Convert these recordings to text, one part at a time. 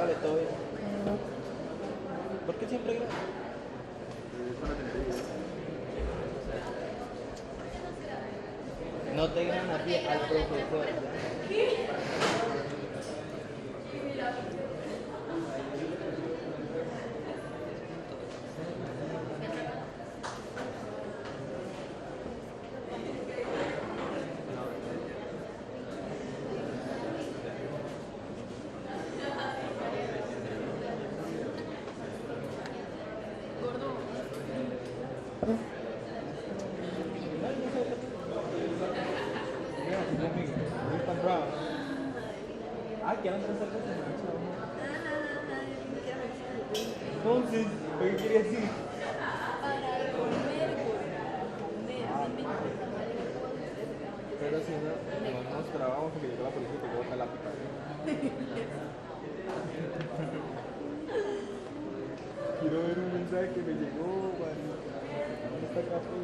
Vale, todo bien. ¿Por qué siempre graba? No te ganan a ti al profesor. ¿Quieren hacer cerveza? Entonces, ¿qué quería decir? Para comer. Pero si no, nos grabamos porque llegó la policía y te bota la pipa. Quiero ver un mensaje que me llegó, man. ¿Dónde está el café?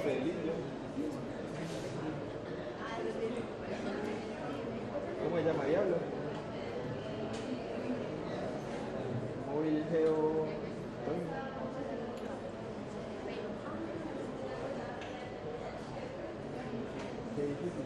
Feliz yo. ¿Cómo se llama? Diablo. Móvil Geo. Qué difícil.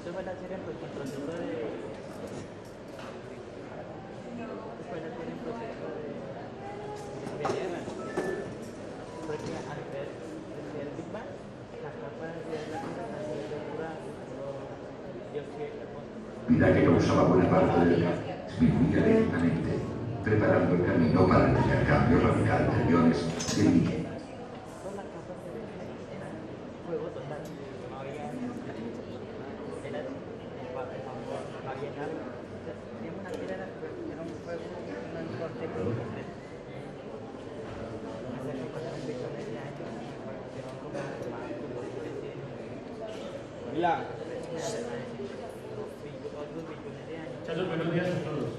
Eso fue la serie en proceso de... Fue la serie en proceso de guerra. Porque al ver el Big Bang, la capa de la condensación de pura dióxido de carbono. Vida que causaba buena parte del gas, vivía lentamente, preparando el camino para el intercambio radical de iones de níquel. Todas las capas de era fuego total. No había... Era no había nada. Teníamos una tira, era un fuego, un corte muy completo. Hacer que pasaran millones de años y fueron como más como especie. Hola. Muchachos, buenos días a todos.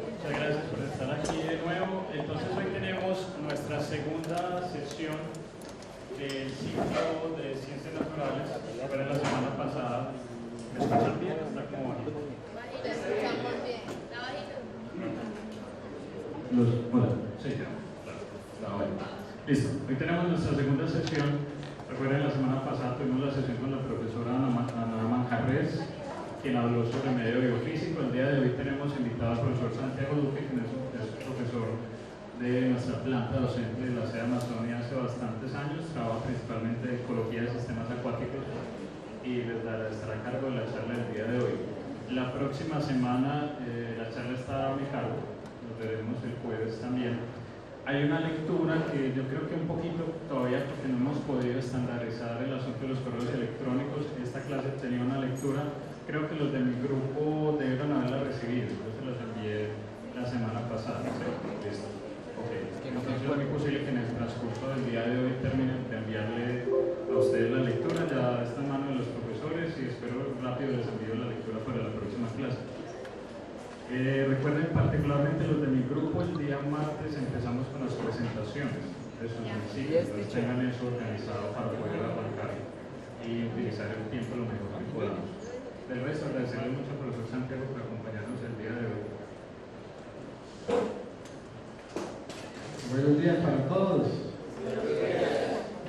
Muchas gracias por estar aquí de nuevo. Entonces hoy tenemos nuestra segunda sesión del ciclo de Ciencias Naturales. Fue la semana pasada. ¿Me escuchan bien? ¿Está como bajito? Te escuchamos bien. ¿Está bajito? Hola. Sí, ya. Claro. Está bueno. Listo. Hoy tenemos nuestra segunda sesión. Recuerden, la semana pasada tuvimos la sesión con la profesora Ana Manjarres, quien habló sobre medio biofísico. El día de hoy tenemos invitado al profesor Santiago Duque, quien es profesor de nuestra planta docente de la sede Amazonia hace bastantes años. Trabaja principalmente en ecología de sistemas acuáticos y les estará a cargo de la charla del día de hoy. La próxima semana la charla está a mi cargo, nos veremos el jueves también. Hay una lectura que yo creo que un poquito todavía, porque no hemos podido estandarizar el asunto de los correos electrónicos. Esta clase tenía una lectura, creo que los de mi grupo debieron haberla recibido, yo se los envié la semana pasada. ¿Sí? Listo. Okay. Entonces es muy posible que en el transcurso del día de hoy terminen de enviarle a ustedes la lectura, ya está en manos de los profesores y espero rápido les envío la lectura para la próxima clase. Recuerden particularmente los de mi grupo, el día martes empezamos con las presentaciones de sus municipios, entonces tengan eso organizado para poder arrancar y utilizar el tiempo lo mejor que podamos. Del resto, agradecerle mucho al profesor Santiago por acompañarnos el día de hoy. Buenos días para todos.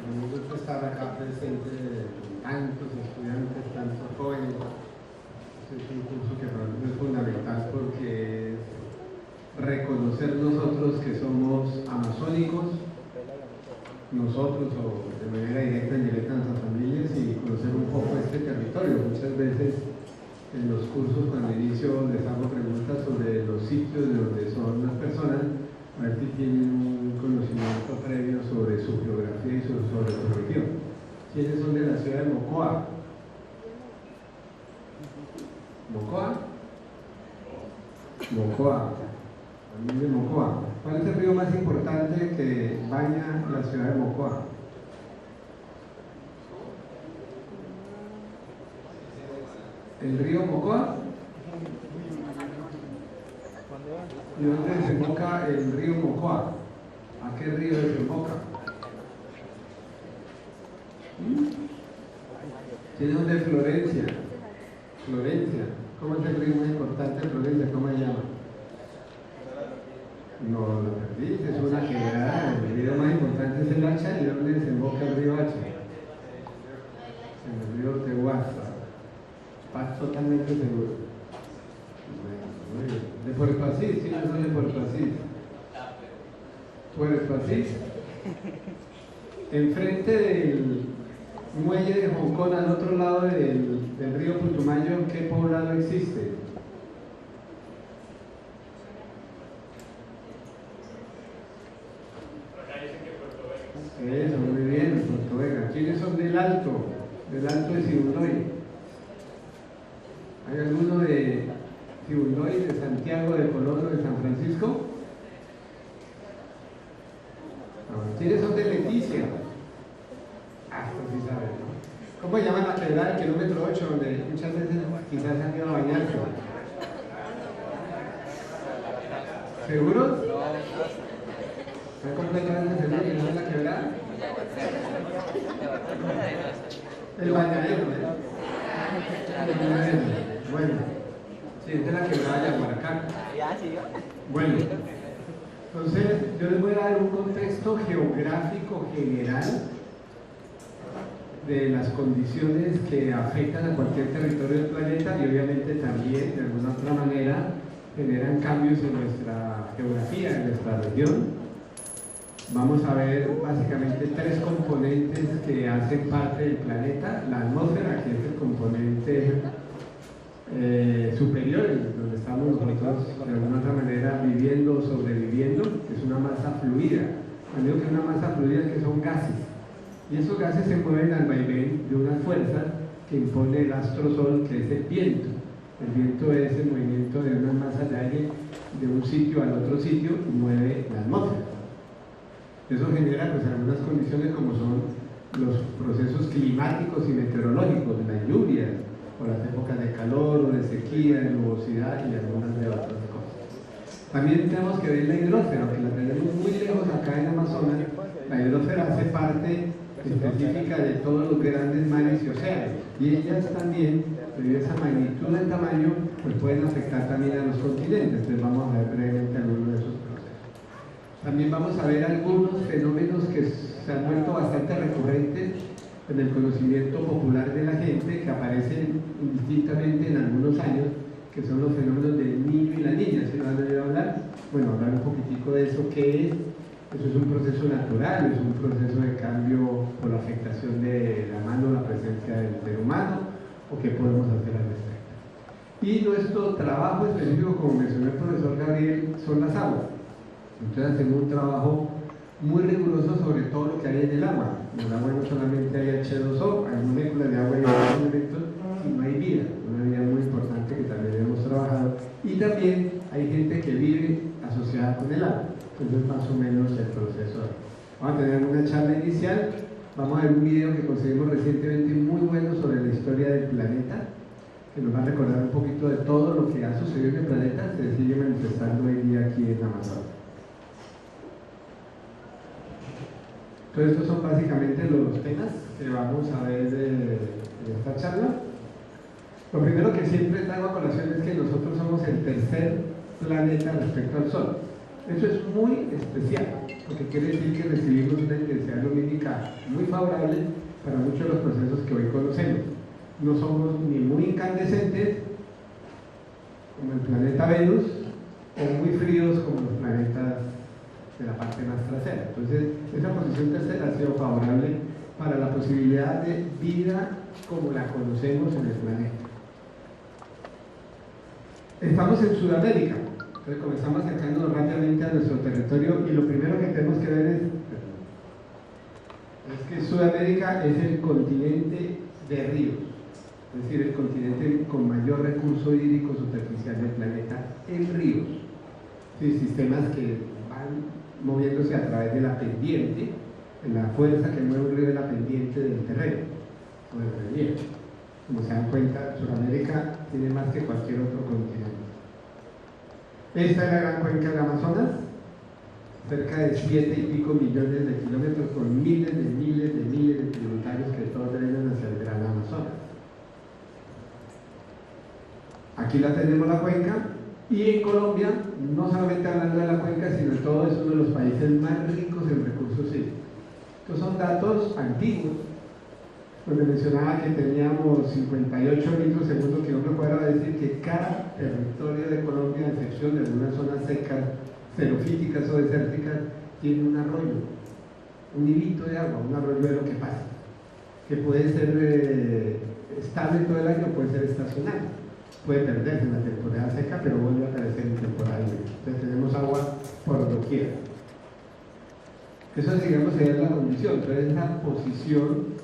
Un gusto estar acá presente, tantos estudiantes, tantos jóvenes. Es un curso que para mí es fundamental porque es reconocer nosotros que somos amazónicos, nosotros o de manera directa o indirecta nuestras familias, y conocer un poco este territorio. Muchas veces en los cursos cuando inicio les hago preguntas sobre los sitios de donde son las personas, a ver si tienen un conocimiento previo sobre su geografía y sobre su región. ¿Quiénes son de la ciudad de Mocoa? ¿Mocoa? Mocoa. También de Mocoa. ¿Cuál es el río más importante que baña la ciudad de Mocoa? ¿El río Mocoa? ¿Y dónde desemboca el río Mocoa? ¿A qué río desemboca? ¿Tiene dónde es Florencia? Florencia. ¿Cómo es el río más importante de Florencia? ¿Cómo se llama? No, lo perdiste, es una quebrada. El río más importante es el Hacha. ¿Y dónde desemboca el río Hacha? En el río Tehuasta. Estás totalmente seguro. Muy bien. ¿De Puerto Asís? Sí, yo soy de Puerto Asís. Puerto Asís. Enfrente del muelle de Hong Kong, al otro lado del río Putumayo, ¿qué poblado existe? Eso, muy bien, Puerto Vega. ¿Quiénes son del Alto? Del Alto de Sibundoy. ¿Hay alguno de Sibundoy, de Santiago, de Colón o de San Francisco? ¿Quiénes son de Leticia? Esto sí saben, ¿no? ¿Cómo llaman la quebrada del kilómetro 8, donde muchas veces quizás han ido a bañarse? ¿Seguros? ¿Están completamente seguros que no es la quebrada? El bañadero, ¿eh? Bueno, sí, es de la quebrada de Aguaracán. Bueno, entonces yo les voy a dar un contexto geográfico general de las condiciones que afectan a cualquier territorio del planeta y obviamente también, de alguna otra manera, generan cambios en nuestra geografía, en nuestra región. Vamos a ver básicamente tres componentes que hacen parte del planeta: la atmósfera, que es el componente superior, donde estamos nosotros de alguna otra manera viviendo o sobreviviendo, que es una masa fluida. Cuando digo que es una masa fluida es que son gases, y esos gases se mueven al vaivén de una fuerza que impone el astrosol, que es el viento. El viento es el movimiento de una masa de aire de un sitio al otro sitio y mueve la atmósfera. Eso genera pues algunas condiciones como son los procesos climáticos y meteorológicos, las lluvias, o las épocas de calor o de sequía, de nubosidad y algunas de otras cosas. También tenemos que ver la hidrosfera, aunque la tenemos muy lejos acá en Amazonas. La hidrosfera hace parte específica de todos los grandes mares y océanos, y ellas también, debido a esa magnitud del tamaño, pues pueden afectar también a los continentes. Entonces vamos a ver brevemente algunos de esos procesos. También vamos a ver algunos fenómenos que se han vuelto bastante recurrentes en el conocimiento popular de la gente, que aparecen indistintamente en algunos años, que son los fenómenos del niño y la niña. ¿Sí lo han oído hablar? Bueno, hablar un poquitico de eso. ¿Qué es? Eso es un proceso natural, es un proceso de cambio por la afectación de la mano, la presencia del ser humano, o qué podemos hacer al respecto. Y nuestro trabajo específico, como mencionó el profesor Gabriel, son las aguas. Entonces hacemos un trabajo muy riguroso sobre todo lo que hay en el agua. En el agua no solamente hay H2O, hay moléculas de agua y otros elementos, sino hay vida, una vida muy importante que también hemos trabajado. Y también hay gente que vive asociada con el agua. Entonces más o menos el proceso. Vamos a tener una charla inicial, vamos a ver un video que conseguimos recientemente muy bueno sobre la historia del planeta, que nos va a recordar un poquito de todo lo que ha sucedido en el planeta, se sigue manifestando hoy día aquí en Amazonas. Entonces estos son básicamente los temas que vamos a ver de esta charla. Lo primero que siempre traigo a colación es que nosotros somos el tercer planeta respecto al Sol. Eso es muy especial, porque quiere decir que recibimos una intensidad lumínica muy favorable para muchos de los procesos que hoy conocemos. No somos ni muy incandescentes, como el planeta Venus, o muy fríos como los planetas de la parte más trasera. Entonces, esa posición tercera ha sido favorable para la posibilidad de vida como la conocemos en el planeta. Estamos en Sudamérica. Entonces comenzamos acercándonos rápidamente a nuestro territorio y lo primero que tenemos que ver es Es que Sudamérica es el continente de ríos, es decir, el continente con mayor recurso hídrico superficial del planeta en ríos. Sí, sistemas que van moviéndose a través de la pendiente, la fuerza que mueve un río es la pendiente del terreno o del relieve. Como se dan cuenta, Sudamérica tiene más que cualquier otro continente. Esta es la gran cuenca del Amazonas, cerca de 7 y pico millones de kilómetros con miles de tributarios que todos drenan hacia el gran Amazonas. Aquí la tenemos la cuenca, y en Colombia, no solamente hablando de la cuenca, sino todo es uno de los países más ricos en recursos hídricos. Estos son datos antiguos, donde mencionaba que teníamos 58 litros segundo kilómetro cuadrado, es decir, que cada territorio de Colombia, a excepción de algunas zonas secas, xerofíticas o desérticas, tiene un arroyo, un hilito de agua, un arroyuelo que pasa, que puede ser estable todo el año, puede ser estacional, puede perderse en la temporada seca, pero vuelve a aparecer en temporada húmeda. Entonces tenemos agua por doquier. Eso, digamos, sería la condición. Entonces, la posición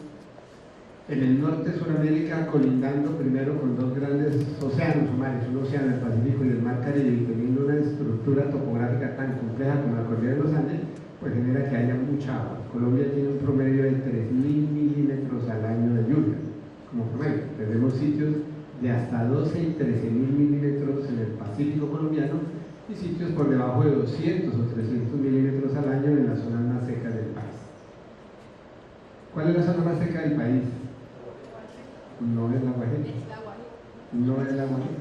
en el norte de Sudamérica, colindando primero con dos grandes océanos o mares, un océano, el Pacífico y el Mar Caribe, y teniendo una estructura topográfica tan compleja como la cordillera de los Andes, pues genera que haya mucha agua. Colombia tiene un promedio de 3.000 milímetros al año de lluvia, como promedio. Tenemos sitios de hasta 12 y 13.000 milímetros en el Pacífico colombiano y sitios por debajo de 200 o 300 milímetros al año en las zonas más secas del país. ¿Cuál es la zona más seca del país? No es la Guajira. No es la Guajira.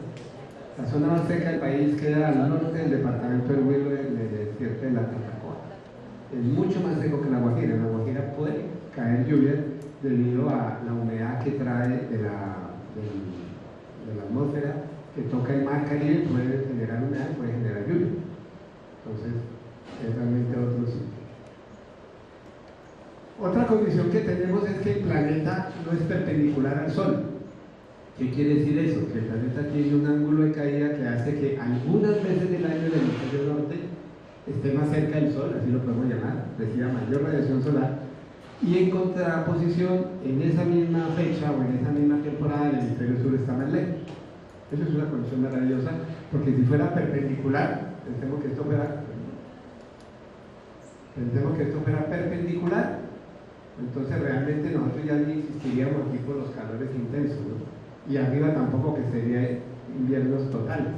La zona más seca del país queda al norte del departamento del Huila, en el desierto de la Tatacoa. Es mucho más seco que la Guajira. En la Guajira puede caer lluvia debido a la humedad que trae de la atmósfera, que toca el Mar Caribe, puede generar humedad, puede generar lluvia. Entonces, es realmente otro sitio. Otra condición que tenemos es que el planeta no es perpendicular al Sol. ¿Qué quiere decir eso? Que el planeta tiene un ángulo de caída que hace que algunas veces del año el hemisferio norte esté más cerca del Sol, así lo podemos llamar, reciba mayor radiación solar, y en contraposición, en esa misma fecha o en esa misma temporada, el hemisferio sur está más lejos. Eso es una condición maravillosa, porque si fuera perpendicular, pensemos que esto fuera perpendicular, entonces realmente nosotros ya ni existiríamos aquí por los calores intensos, ¿no? Y arriba tampoco, que sería inviernos totales.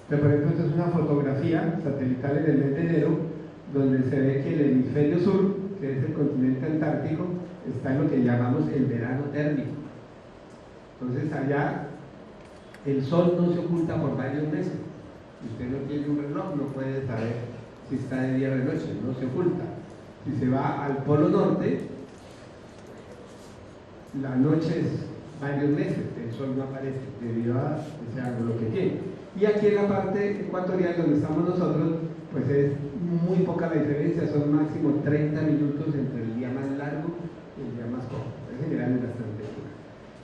Pero por ejemplo, esta es una fotografía satelital en el mes de enero, donde se ve que el hemisferio sur, que es el continente antártico, está en lo que llamamos el verano térmico. Entonces allá el sol no se oculta por varios meses. Si usted no tiene un reloj, no puede saber si está de día o de noche, no se oculta. Si se va al polo norte, la noche es varios meses, el sol no aparece debido a ese ángulo que tiene. Y aquí en la parte ecuatorial, donde estamos nosotros, pues es muy poca la diferencia, son máximo 30 minutos entre el día más largo y el día más corto. En general es bastante poco.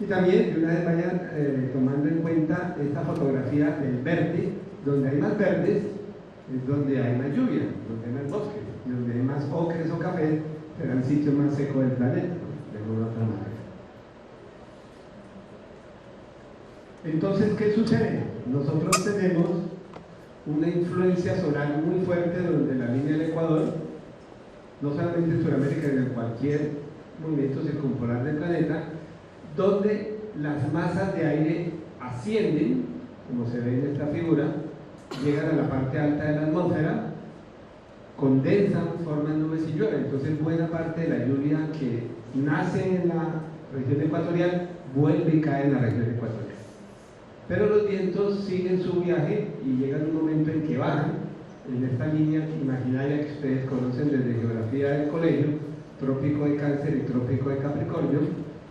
Y también, de una vez vayan tomando en cuenta esta fotografía del verde, donde hay más verdes, es donde hay más lluvia, donde hay más bosques, y donde hay más ocres o cafés, será el sitio más seco del planeta, de alguna otra manera. Entonces, ¿qué sucede? Nosotros tenemos una influencia solar muy fuerte donde la línea del Ecuador, no solamente en Sudamérica, sino en cualquier movimiento circumpolar del planeta, donde las masas de aire ascienden, como se ve en esta figura, llegan a la parte alta de la atmósfera, condensan, forman nubes y llueven. Entonces buena parte de la lluvia que nace en la región ecuatorial vuelve y cae en la región ecuatorial. Pero los vientos siguen su viaje y llegan un momento en que bajan en esta línea imaginaria que ustedes conocen desde geografía del colegio, trópico de Cáncer y trópico de Capricornio,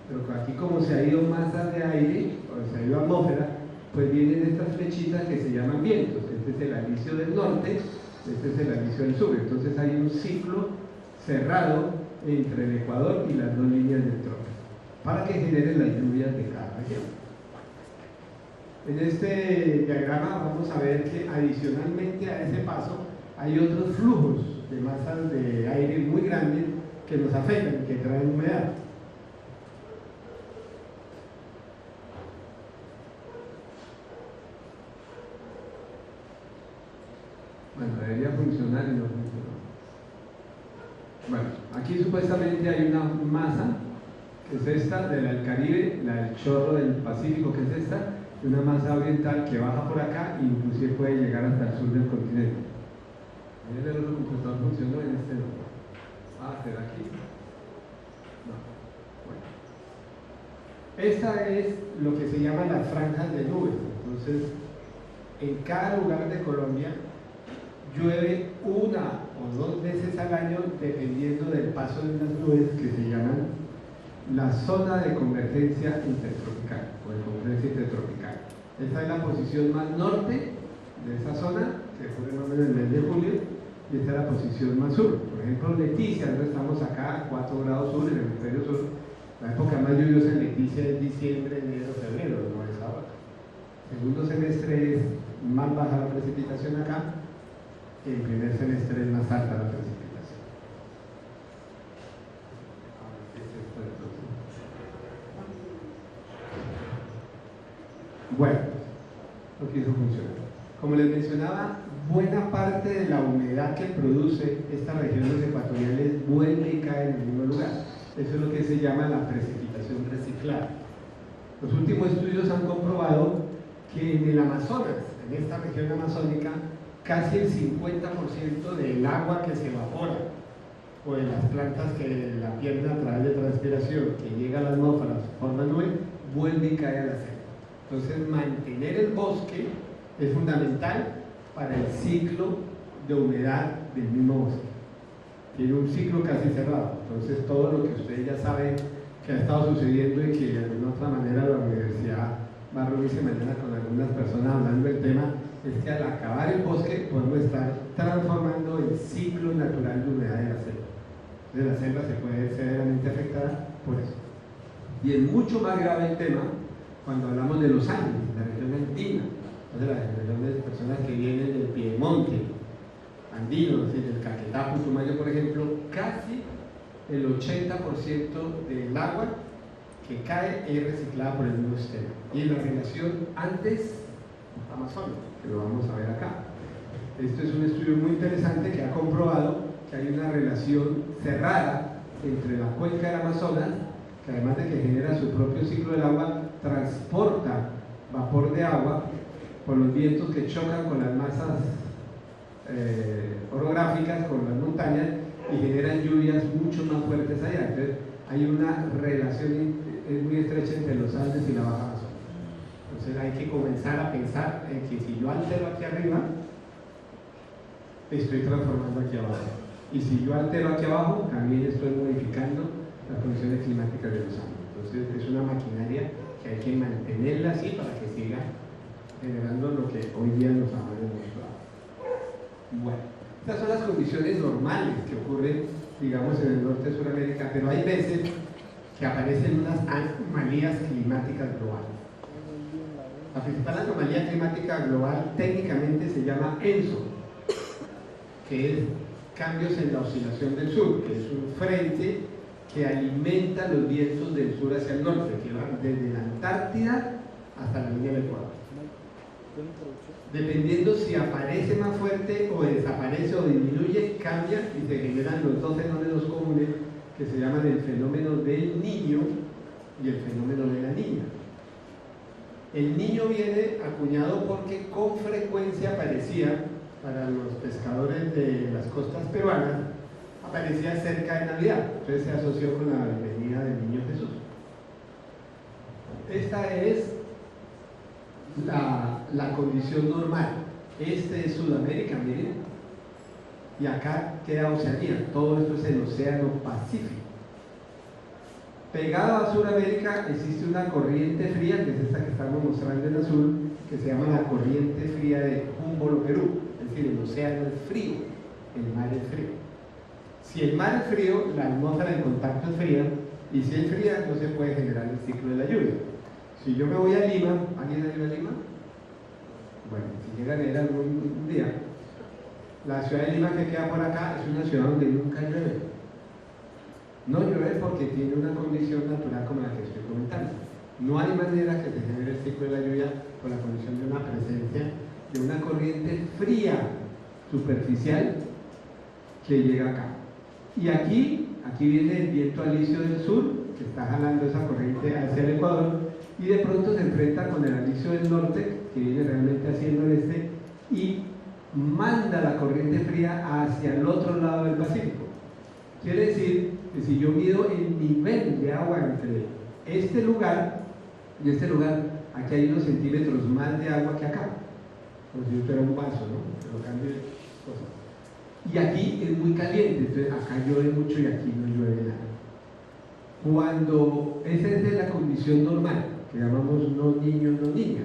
pero aquí como se ha ido masas de aire, o se ha ido atmósfera, pues vienen estas flechitas que se llaman vientos. Este es el alicio del norte, este es el alicio del sur. Entonces hay un ciclo cerrado entre el Ecuador y las dos líneas del trópico, para que generen las lluvias de cada región. En este diagrama vamos a ver que adicionalmente a ese paso hay otros flujos de masas de aire muy grandes que que nos afectan, que traen humedad. Bueno, debería funcionar y no funcionó. Bueno, aquí supuestamente hay una masa, que es esta, de la del Caribe, la del chorro del Pacífico, que es esta, y una masa oriental que baja por acá e inclusive puede llegar hasta el sur del continente. El otro computador funcionó en este no. ¿Será aquí? No. Bueno. Esta es lo que se llama las franjas de nubes. Entonces, en cada lugar de Colombia llueve una o dos veces al año dependiendo del paso de unas nubes que se llaman la zona de convergencia intertropical o de convergencia intertropical. Esta es la posición más norte de esa zona, que ocurre más o menos en el mes de julio, y esta es la posición más sur. Por ejemplo, Leticia, nosotros estamos acá a 4 grados sur, en el hemisferio sur. La época más lluviosa en Leticia es diciembre, enero, febrero, no es ahora. El segundo semestre es más baja la precipitación acá, y el primer semestre es más alta la precipitación. ¿Qué es esto entonces? Bueno, no quiso funcionar. Como les mencionaba, buena parte de la humedad que produce estas regiones ecuatoriales vuelve y cae en el mismo lugar. Eso es lo que se llama la precipitación reciclada. Los últimos estudios han comprobado que en el Amazonas, en esta región amazónica, casi el 50% del agua que se evapora o de las plantas que la pierden a través de transpiración, que llega a la atmósfera, forma nube, vuelve y cae a la selva. Entonces, mantener el bosque es fundamental para el ciclo de humedad del mismo bosque. Tiene un ciclo casi cerrado. Entonces, todo lo que ustedes ya saben que ha estado sucediendo y que de alguna otra manera la universidad va a reunirse mañana con algunas personas hablando del tema, es que al acabar el bosque podemos estar transformando el ciclo natural de humedad de la selva. Entonces la selva se puede ver severamente afectada por eso. Y es mucho más grave el tema cuando hablamos de los Andes, la región andina, entonces la región de personas que vienen del Piedemonte andino, es decir, del Caquetá, Putumayo, por ejemplo, casi el 80% del agua que cae es reciclada por el mismo sistema. Y en la relación Andes-Amazonas, que lo vamos a ver acá. Esto es un estudio muy interesante que ha comprobado que hay una relación cerrada entre la cuenca del Amazonas, que además de que genera su propio ciclo del agua, transporta vapor de agua por los vientos que chocan con las masas orográficas, con las montañas, y generan lluvias mucho más fuertes allá. Entonces hay una relación muy estrecha entre los Andes y la Baja Amazonas. Entonces hay que comenzar a pensar en que si yo altero aquí arriba, estoy transformando aquí abajo. Y si yo altero aquí abajo, también estoy modificando las condiciones climáticas de los Andes. Entonces es una maquinaria que hay que mantenerla así para que siga generando lo que hoy día nos ha demostrado. Bueno, estas son las condiciones normales que ocurren, digamos, en el norte de Sudamérica, pero hay veces que aparecen unas anomalías climáticas globales. La principal anomalía climática global técnicamente se llama ENSO, que es cambios en la oscilación del sur, que es un frente que alimenta los vientos del sur hacia el norte, que van desde la Antártida hasta la línea del Ecuador. Dependiendo si aparece más fuerte o desaparece o disminuye, cambia y se generan los dos fenómenos comunes que se llaman el fenómeno del Niño y el fenómeno de la Niña. El Niño viene acuñado porque con frecuencia aparecía para los pescadores de las costas peruanas, aparecía cerca de Navidad, entonces se asoció con la venida del Niño Jesús. Esta es la condición normal. Este es Sudamérica, miren, y acá queda Oceanía. Todo esto es el Océano Pacífico. Pegado a Sudamérica existe una corriente fría, que es esta que estamos mostrando en azul, que se llama la corriente fría de Humboldt, Perú. Es decir, el océano es frío, el mar es frío. Si el mar es frío, la atmósfera de contacto es fría, y si es fría, no se puede generar el ciclo de la lluvia. Si yo me voy a Lima, ¿alguien ha ido a Lima? Bueno, si llegan a ir algún día, la ciudad de Lima que queda por acá es una ciudad donde nunca llueve. No llueve porque tiene una condición natural como la que estoy comentando. No hay manera que se genere el ciclo de la lluvia con la condición de una presencia de una corriente fría superficial que llega acá. Y aquí viene el viento alisio del sur, que está jalando esa corriente hacia el Ecuador, y de pronto se enfrenta con el alisio del norte, que viene realmente haciendo el este, y manda la corriente fría hacia el otro lado del Pacífico. Quiere decir que si yo mido el nivel de agua entre este lugar y este lugar, aquí hay unos centímetros más de agua que acá, como si fuera un vaso, ¿no? Pero cambie cosas. Y aquí es muy caliente, entonces acá llueve mucho y aquí no llueve nada. Cuando esa es la condición normal, que llamamos no niño, no niña,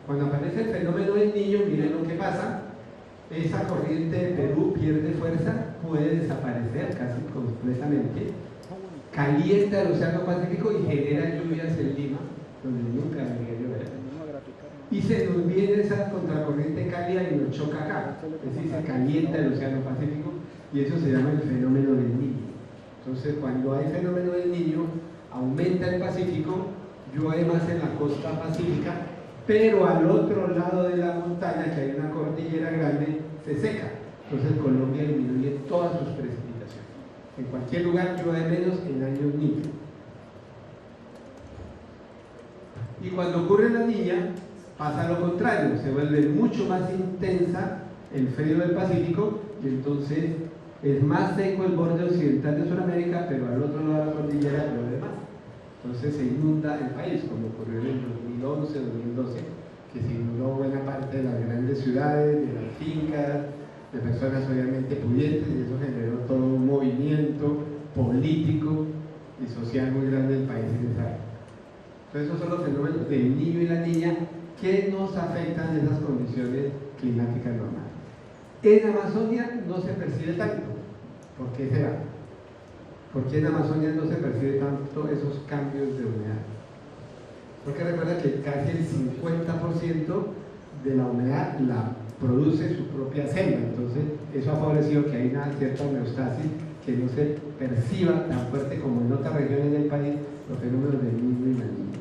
cuando aparece el fenómeno del niño, miren lo que pasa. Esa corriente de Perú pierde fuerza, puede desaparecer casi completamente, calienta el océano Pacífico y genera lluvias en Lima, donde nunca debería llover. Y se nos viene esa contracorriente cálida y nos choca acá, es decir, se calienta el océano Pacífico y eso se llama el fenómeno del niño. Entonces, cuando hay fenómeno del niño, aumenta el Pacífico, llueve más en la costa pacífica, pero al otro lado de la montaña, que hay una cordillera grande, se seca. Entonces Colombia disminuye todas sus precipitaciones. En cualquier lugar llueve menos en años niño. Y cuando ocurre la niña, pasa lo contrario, se vuelve mucho más intensa el frío del Pacífico y entonces es más seco el borde occidental de Sudamérica, pero al otro lado de la cordillera llueve más. Entonces se inunda el país, como ocurrió en el 2011, 2012, que se inundó buena parte de las grandes ciudades, de las fincas, de personas obviamente pudientes, y eso generó todo un movimiento político y social muy grande del país en esa época. Entonces esos son los fenómenos del niño y la niña que nos afectan en esas condiciones climáticas normales. En Amazonia no se percibe tanto. ¿Por qué será? Porque en Amazonia no se percibe tanto esos cambios de humedad. Porque recuerda que casi el 50% de la humedad la produce su propia selva, entonces eso ha favorecido que hay una cierta homeostasis, que no se perciba tan fuerte como en otras regiones del país los fenómenos del niño y la niña.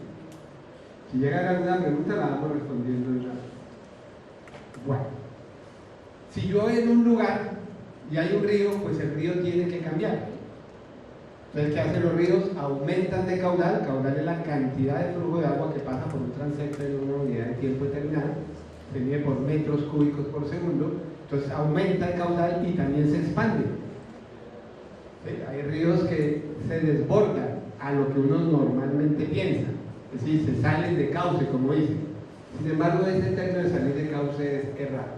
Si llega alguna pregunta la vamos respondiendo en la... Bueno, si llueve en un lugar y hay un río, pues el río tiene que cambiar. Entonces, ¿qué hacen los ríos? Aumentan de caudal. Caudal es la cantidad de flujo de agua que pasa por un transecto en una unidad de tiempo determinada, se mide por metros cúbicos por segundo. Entonces aumenta el caudal y también se expande. ¿Sí? Hay ríos que se desbordan a lo que uno normalmente piensa, es decir, se salen de cauce, como dicen. Sin embargo, ese término de salir de cauce es errado,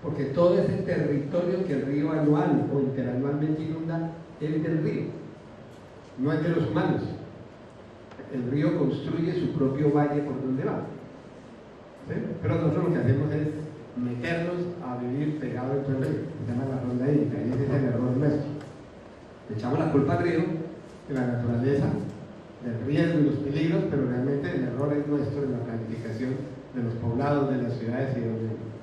porque todo ese territorio que el río anual o interanualmente inunda es del río, no es de los humanos. El río construye su propio valle por donde va. ¿Sí? Pero nosotros lo que hacemos es meternos a vivir pegados dentro del río, se llama la ronda hídrica, y ese es el error nuestro. Le echamos la culpa al río, de la naturaleza, del riesgo y los peligros, pero realmente el error es nuestro en la planificación de los poblados, de las ciudades y de donde vivimos.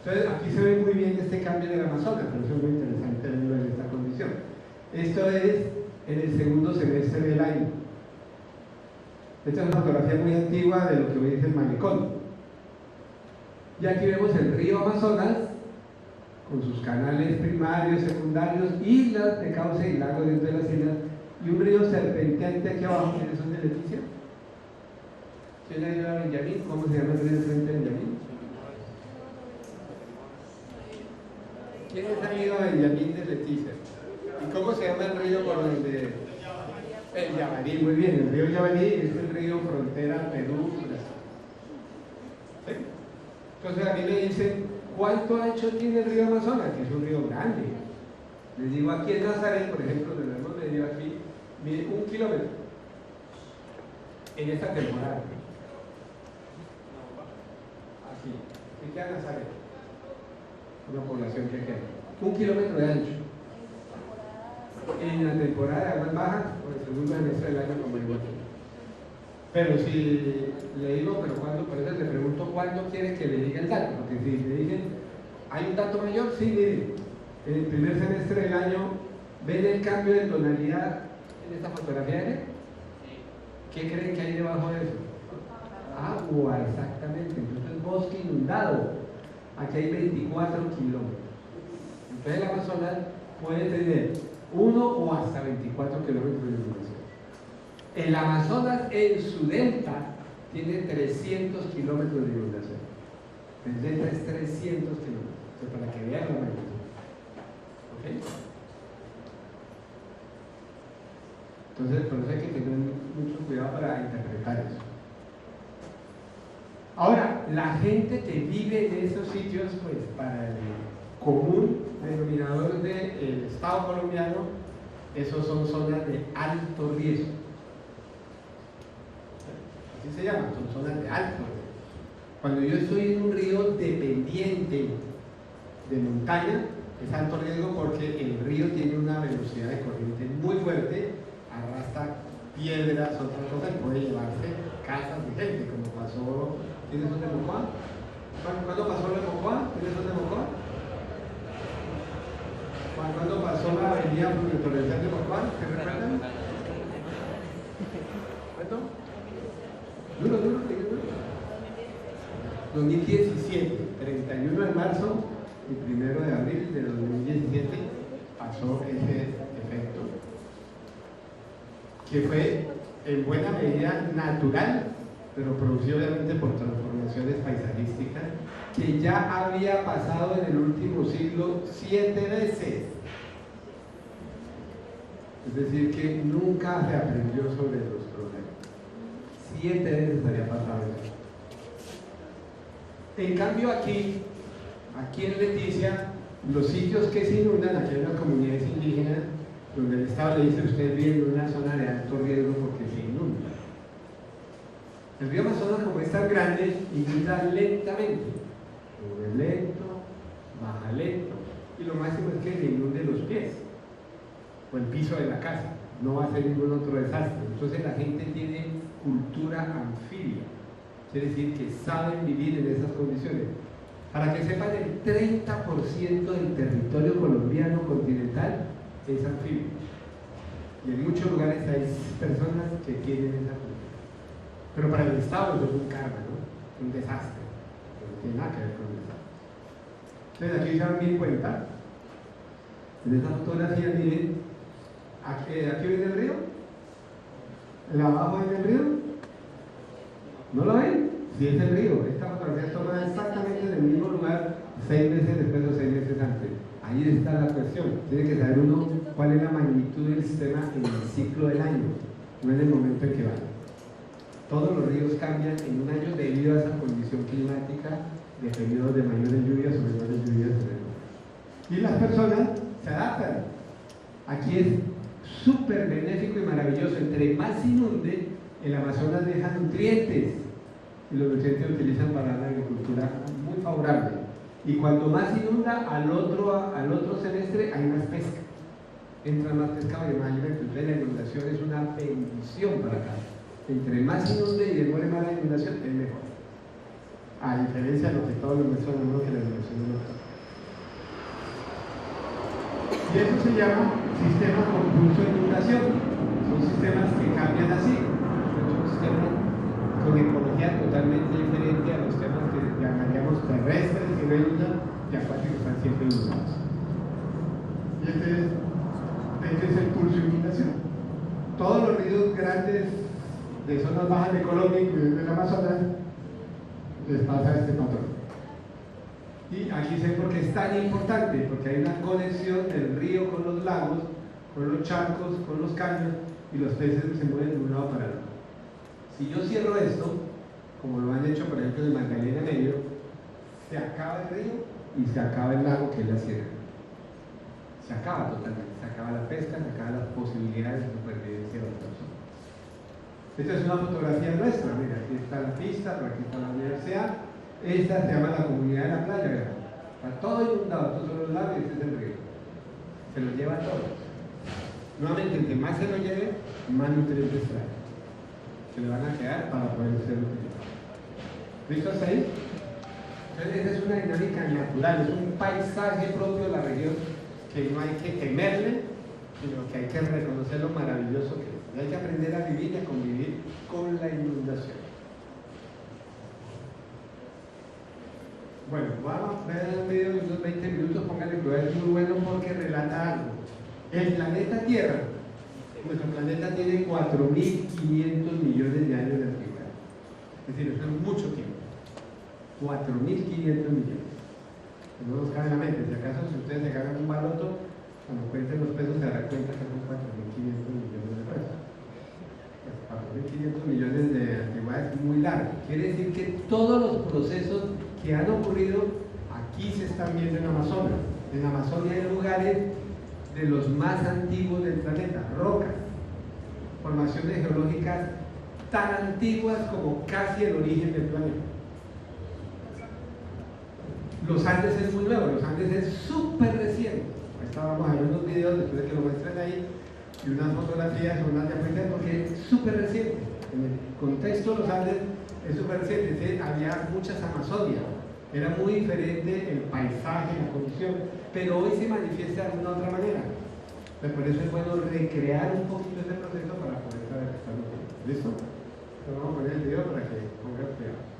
Entonces aquí se ve muy bien este cambio del Amazonas, pero eso es muy interesante verlo en esta condición. Esto es en el segundo semestre del año. Esta es una fotografía muy antigua de lo que hoy es el malecón. Y aquí vemos el río Amazonas con sus canales primarios, secundarios, islas de cauce y lagos dentro de las islas, y un río serpenteante aquí abajo. ¿Quiénes son de Leticia? ¿Quién ha ido a Benjamín? ¿Cómo se llama el río frente a Benjamín? ¿Quiénes han ido a Benjamín de Leticia? ¿Y cómo se llama el río por donde? El Yavalí, muy bien, el río Yavalí es el río frontera Perú. ¿Sí? Entonces a mí me dicen, ¿cuánto ancho tiene el río Amazonas? Que es un río grande. Les digo, aquí en Nazaret, por ejemplo, donde lo hemos medido aquí, mide 1 kilómetro en esta temporada. Así, ¿qué queda Nazaret? Una población que queda 1 kilómetro de ancho. En la temporada de aguas bajas o el segundo semestre del año, como digo. Pero si le digo, pero cuando, por eso le pregunto cuándo quiere que le diga el dato, porque si le dicen, ¿hay un dato mayor? Sí, mire, en el primer semestre del año ¿Ven el cambio de tonalidad en esta fotografía? ¿Qué creen que hay debajo de eso? Agua, exactamente. Entonces, bosque inundado. Aquí hay 24 kilómetros. Entonces, el Amazonas puede tener 1 o hasta 24 kilómetros de inundación. El Amazonas en su delta tiene 300 kilómetros de inundación. El delta es 300 kilómetros. Entonces, para que vean la magnitud. ¿Ok? Entonces, por eso hay que tener mucho cuidado para interpretar eso. Ahora, la gente que vive en esos sitios, pues para el común denominador del Estado colombiano, esos son zonas de alto riesgo. Así se llaman, son zonas de alto riesgo. Cuando yo estoy en un río dependiente de montaña, es alto riesgo porque el río tiene una velocidad de corriente muy fuerte, arrastra piedras, otras cosas, y puede llevarse casas de gente, como pasó. ¿Tienes un de Mocoa? ¿Cuándo pasó lo de Mocoa? ¿Tienes un de Mocoa? ¿Cuándo pasó la avenida torrencial de Mocoa? ¿Se recuerdan? ¿Cuánto? Duro, duro. 2017, 31 de marzo y 1 de abril de 2017 pasó ese efecto, que fue en buena medida natural, pero producido obviamente por transformaciones paisajísticas, que ya había pasado en el último siglo 7 veces. Es decir, que nunca se aprendió sobre los problemas. 7 veces había pasado eso. En cambio aquí en Leticia, los sitios que se inundan, aquí hay unas comunidades indígenas, donde el Estado le dice a usted vive en una zona de alto riesgo porque se inunda. El río Amazonas, como es tan grande, inunda lentamente. Sube lento, baja lento, y lo máximo es que le inunde los pies o el piso de la casa. No va a ser ningún otro desastre. Entonces la gente tiene cultura anfibia, quiere decir que saben vivir en esas condiciones. Para que sepan, el 30% del territorio colombiano continental es anfibio. Y en muchos lugares hay personas que tienen esa cultura. Pero para el Estado eso es un karma, ¿no? Un desastre. No tiene nada que ver con el Estado. Entonces aquí se dan bien cuenta. En esta fotografía, miren, aquí ven el río. ¿La abajo ven el río? ¿No lo ven? Sí, es el río. Esta fotografía tomada exactamente en el mismo lugar 6 meses después o 6 meses antes. Ahí está la cuestión. Tiene que saber uno cuál es la magnitud del sistema en el ciclo del año, no en el momento en que van. Todos los ríos cambian en un año debido a esa condición climática de periodos de mayores lluvias o menores lluvias. Y las personas se adaptan. Aquí es súper benéfico y maravilloso. Entre más inunde, el Amazonas deja nutrientes y los nutrientes se utilizan para la agricultura muy favorable. Y cuando más inunda, al otro semestre hay más pesca. Entra más pescado y más alimento. Entonces la inundación es una bendición para acá. Entre más inunde y demore más la inundación, es mejor. A diferencia de lo que todos los mencionan, ¿no? Que la inundación no está. Y eso se llama sistema con pulso de inundación. Son sistemas que cambian así. Son sistemas con ecología totalmente diferente a los temas que llamaríamos terrestres, que no inundan, y acuáticos están siempre inundados. Y este es el pulso de inundación. Todos los ríos grandes de zonas bajas de Colombia, incluido el Amazonas, les pasa este patrón. Y aquí sé por qué es tan importante, porque hay una conexión del río con los lagos, con los charcos, con los caños, y los peces se mueven de un lado para el otro. Si yo cierro esto, como lo han hecho por ejemplo en Magdalena Medio, se acaba el río y se acaba el lago, que es la sierra. Se acaba totalmente, se acaba la pesca, se acaban las posibilidades de supervivencia de las personas. Esta es una fotografía nuestra, mira, aquí está la pista, por aquí está la universidad. Esta se llama la comunidad de la playa, ¿verdad? Está todo inundado, estos son los lagos y este es el río. Se lo lleva todo. Nuevamente, entre más se lo lleve, más nutrientes trae. Se le van a quedar para poder ser utilizados. ¿Listo hasta ahí? Entonces, esa es una dinámica natural, es un paisaje propio de la región que no hay que temerle, sino que hay que reconocer lo maravilloso que es. Y hay que aprender a vivir y a convivir con la inundación. Bueno, vamos a ver un video de unos 20 minutos, pónganle cuidado, es muy bueno porque relata algo. El planeta Tierra, nuestro planeta tiene 4.500 millones de años de antigüedad. Es decir, eso es mucho tiempo. 4.500 millones. No nos cabe en la mente. Si acaso, si ustedes se ganan un baloto, cuando cuenten los pesos se darán cuenta que son 4.500 millones de pesos. 4.500 millones de antigüedad es muy largo. Quiere decir que todos los procesos que han ocurrido aquí se están viendo en Amazonas. En Amazonia hay lugares de los más antiguos del planeta, rocas, formaciones geológicas tan antiguas como casi el origen del planeta. Los Andes es muy nuevo, los Andes es súper reciente. Vamos a ver unos videos después de que lo muestren ahí y unas fotografías o unas diapositivas porque es súper reciente. En el contexto de los Andes es súper reciente. ¿Sí? Había muchas Amazonias, era muy diferente el paisaje, la condición, pero hoy se manifiesta de una otra manera. Entonces, por eso es bueno recrear un poquito ese proceso para poder saber qué estamos haciendo. ¿Listo? Entonces vamos a poner el video para que pongan cuidado.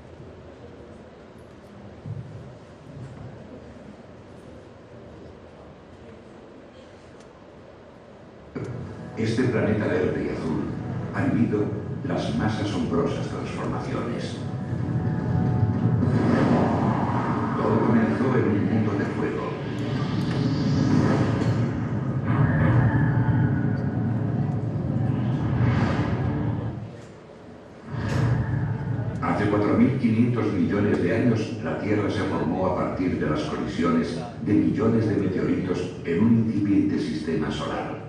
Este planeta verde y azul ha vivido las más asombrosas transformaciones. Todo comenzó en un mundo de fuego. Hace 4.500 millones de años, la Tierra se formó a partir de las colisiones de millones de meteoritos en un incipiente sistema solar.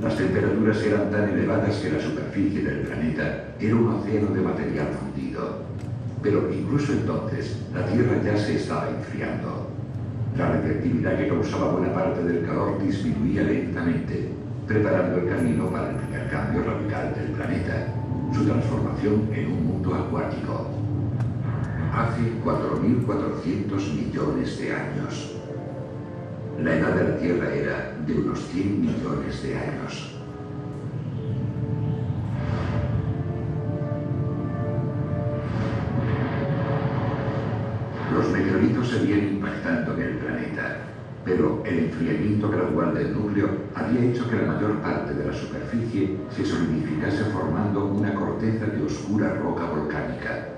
Las temperaturas eran tan elevadas que la superficie del planeta era un océano de material fundido. Pero incluso entonces, la Tierra ya se estaba enfriando. La radiactividad que causaba buena parte del calor disminuía lentamente, preparando el camino para el primer cambio radical del planeta, su transformación en un mundo acuático. Hace 4.400 millones de años. La edad de la Tierra era de unos 100 millones de años. Los meteoritos seguían impactando en el planeta, pero el enfriamiento gradual del núcleo había hecho que la mayor parte de la superficie se solidificase formando una corteza de oscura roca volcánica.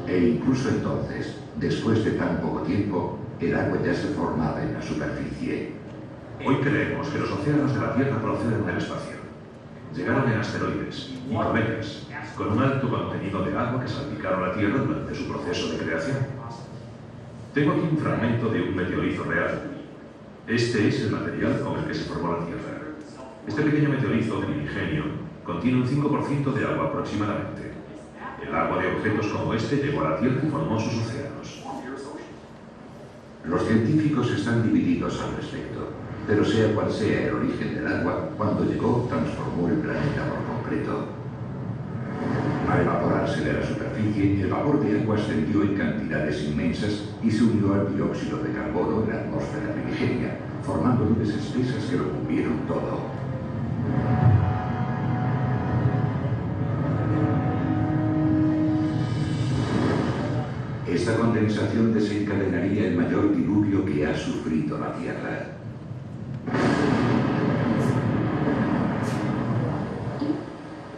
E incluso entonces, después de tan poco tiempo, el agua ya se formaba en la superficie. Hoy creemos que los océanos de la Tierra proceden del espacio. Llegaron en asteroides y cometas, con un alto contenido de agua que salpicaron la Tierra durante su proceso de creación. Tengo aquí un fragmento de un meteorito real. Este es el material con el que se formó la Tierra. Este pequeño meteorito primigenio contiene un 5% de agua aproximadamente. El agua de objetos como este llegó a la Tierra y formó sus océanos. Los científicos están divididos al respecto, pero sea cual sea el origen del agua, cuando llegó transformó el planeta por completo. Al evaporarse de la superficie, el vapor de agua ascendió en cantidades inmensas y se unió al dióxido de carbono en la atmósfera primigenia, formando nubes espesas que lo cubrieron todo. Esta condensación desencadenaría el mayor diluvio que ha sufrido la Tierra.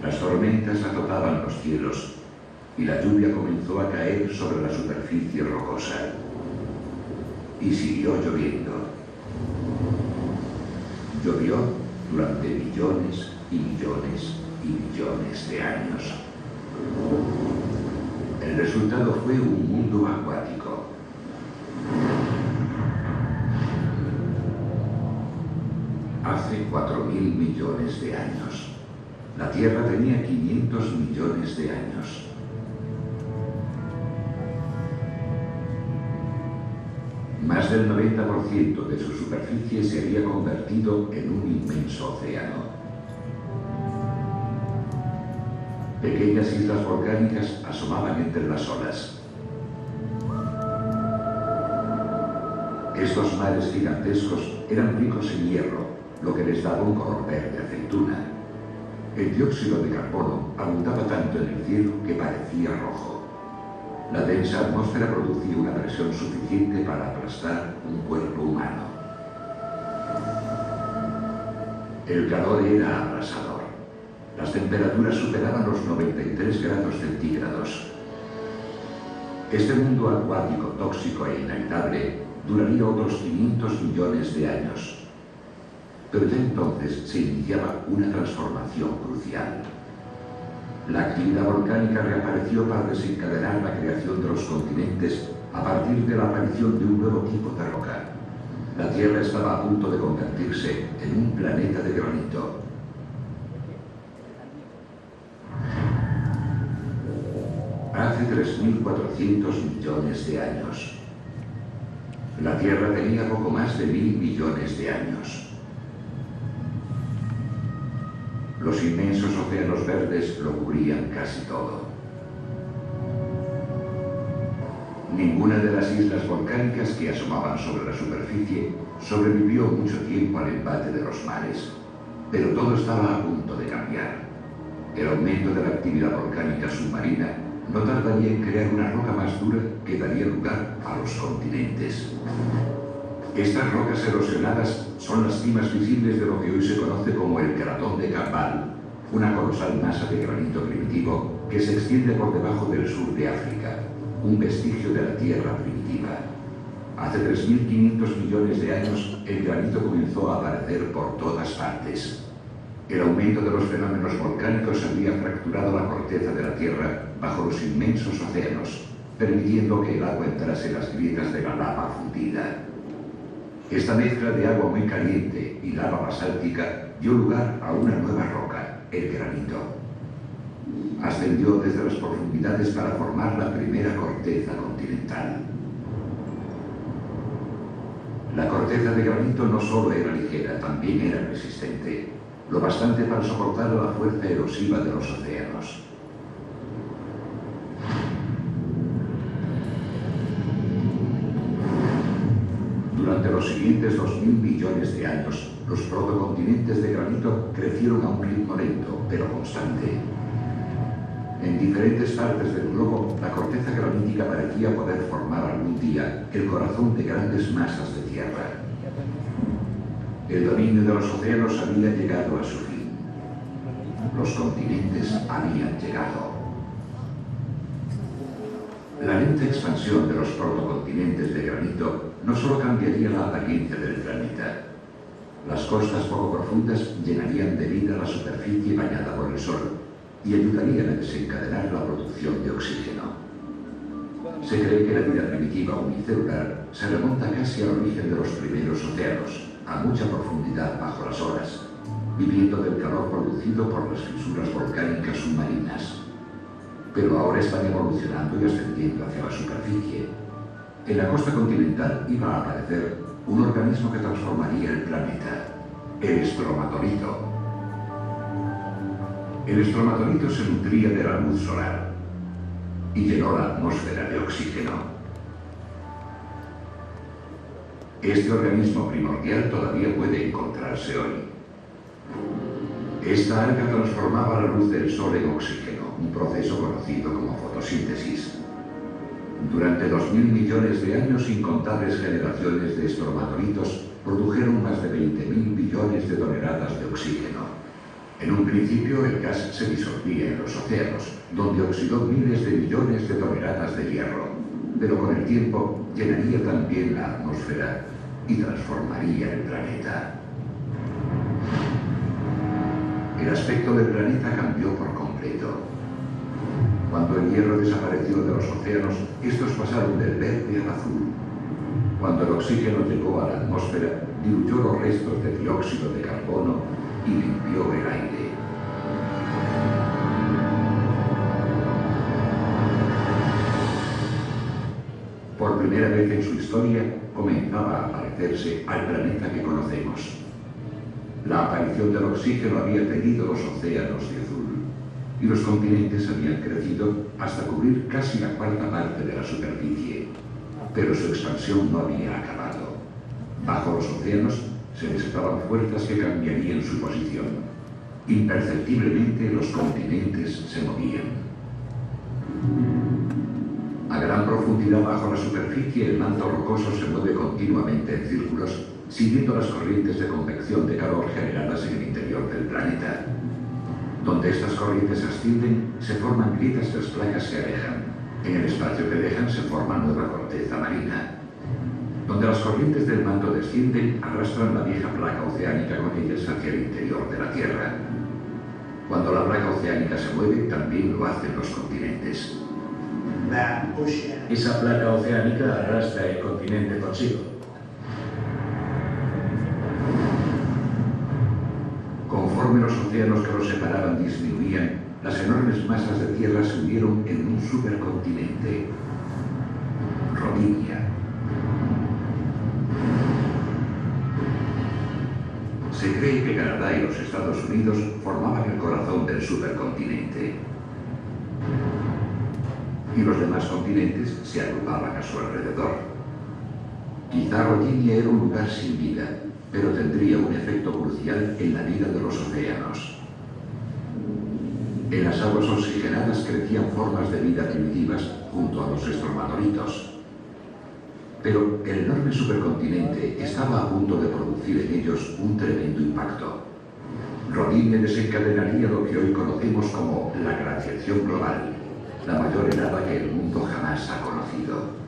Las tormentas azotaban los cielos y la lluvia comenzó a caer sobre la superficie rocosa. Y siguió lloviendo. Llovió durante millones y millones y millones de años. El resultado fue un mundo acuático. Hace 4.000 millones de años. La Tierra tenía 500 millones de años. Más del 90% de su superficie se había convertido en un inmenso océano. Pequeñas islas volcánicas asomaban entre las olas. Estos mares gigantescos eran ricos en hierro, lo que les daba un color verde aceituna. El dióxido de carbono abundaba tanto en el cielo que parecía rojo. La densa atmósfera producía una presión suficiente para aplastar un cuerpo humano. El calor era abrasador. Las temperaturas superaban los 93 grados centígrados. Este mundo acuático, tóxico e inhabitable duraría otros 500 millones de años. Pero ya entonces se iniciaba una transformación crucial. La actividad volcánica reapareció para desencadenar la creación de los continentes a partir de la aparición de un nuevo tipo de roca. La Tierra estaba a punto de convertirse en un planeta de granito. Hace 3.400 millones de años. La Tierra tenía poco más de 1.000 millones de años. Los inmensos océanos verdes lo cubrían casi todo. Ninguna de las islas volcánicas que asomaban sobre la superficie sobrevivió mucho tiempo al embate de los mares, pero todo estaba a punto de cambiar. El aumento de la actividad volcánica submarina no tardaría en crear una roca más dura que daría lugar a los continentes. Estas rocas erosionadas son las cimas visibles de lo que hoy se conoce como el cratón de Campbell, una colosal masa de granito primitivo que se extiende por debajo del sur de África, un vestigio de la Tierra primitiva. Hace 3.500 millones de años, el granito comenzó a aparecer por todas partes. El aumento de los fenómenos volcánicos había fracturado la corteza de la Tierra bajo los inmensos océanos, permitiendo que el agua entrase en las grietas de la lava fundida. Esta mezcla de agua muy caliente y lava basáltica dio lugar a una nueva roca, el granito. Ascendió desde las profundidades para formar la primera corteza continental. La corteza de granito no solo era ligera, también era resistente, lo bastante para soportar la fuerza erosiva de los océanos. Durante los siguientes 2.000 millones de años, los protocontinentes de granito crecieron a un ritmo lento, pero constante. En diferentes partes del globo, la corteza granítica parecía poder formar algún día el corazón de grandes masas de tierra. El dominio de los océanos había llegado a su fin. Los continentes habían llegado. La lenta expansión de los protocontinentes de granito no solo cambiaría la apariencia del planeta. Las costas poco profundas llenarían de vida la superficie bañada por el sol y ayudarían a desencadenar la producción de oxígeno. Se cree que la vida primitiva unicelular se remonta casi al origen de los primeros océanos, a mucha profundidad bajo las olas, viviendo del calor producido por las fisuras volcánicas submarinas. Pero ahora están evolucionando y ascendiendo hacia la superficie. En la costa continental iba a aparecer un organismo que transformaría el planeta, el estromatolito. El estromatolito se nutría de la luz solar y llenó la atmósfera de oxígeno. Este organismo primordial todavía puede encontrarse hoy. Esta alga transformaba la luz del sol en oxígeno, un proceso conocido como fotosíntesis. Durante 2.000 millones de años, incontables generaciones de estromatolitos produjeron más de 20.000 billones de toneladas de oxígeno. En un principio, el gas se disolvía en los océanos, donde oxidó miles de millones de toneladas de hierro, pero con el tiempo llenaría también la atmósfera y transformaría el planeta. El aspecto del planeta cambió por completo. Cuando el hierro desapareció de los océanos, estos pasaron del verde al azul. Cuando el oxígeno llegó a la atmósfera, diluyó los restos de dióxido de carbono y limpió el aire. Por primera vez en su historia, comenzaba a parecerse al planeta que conocemos. La aparición del oxígeno había teñido los océanos de azul, y los continentes habían crecido hasta cubrir casi la cuarta parte de la superficie, pero su expansión no había acabado. Bajo los océanos se desataban fuerzas que cambiarían su posición. Imperceptiblemente los continentes se movían. A gran profundidad bajo la superficie, el manto rocoso se mueve continuamente en círculos, siguiendo las corrientes de convección de calor generadas en el interior del planeta. Donde estas corrientes ascienden, se forman grietas, las placas se alejan. En el espacio que dejan se forma nueva corteza marina. Donde las corrientes del manto descienden, arrastran la vieja placa oceánica con ellas hacia el interior de la Tierra. Cuando la placa oceánica se mueve, también lo hacen los continentes. Esa placa oceánica arrastra el continente consigo. Conforme los océanos que los separaban disminuían, las enormes masas de tierra se unieron en un supercontinente, Rodinia. Se cree que Canadá y los Estados Unidos formaban el corazón del supercontinente. Y los demás continentes se agrupaban a su alrededor. Quizá Rodinia era un lugar sin vida, pero tendría un efecto crucial en la vida de los océanos. En las aguas oxigenadas crecían formas de vida primitivas junto a los estromatolitos. Pero el enorme supercontinente estaba a punto de producir en ellos un tremendo impacto. Rodinia desencadenaría lo que hoy conocemos como la glaciación global, la mayor helada que el mundo jamás ha conocido.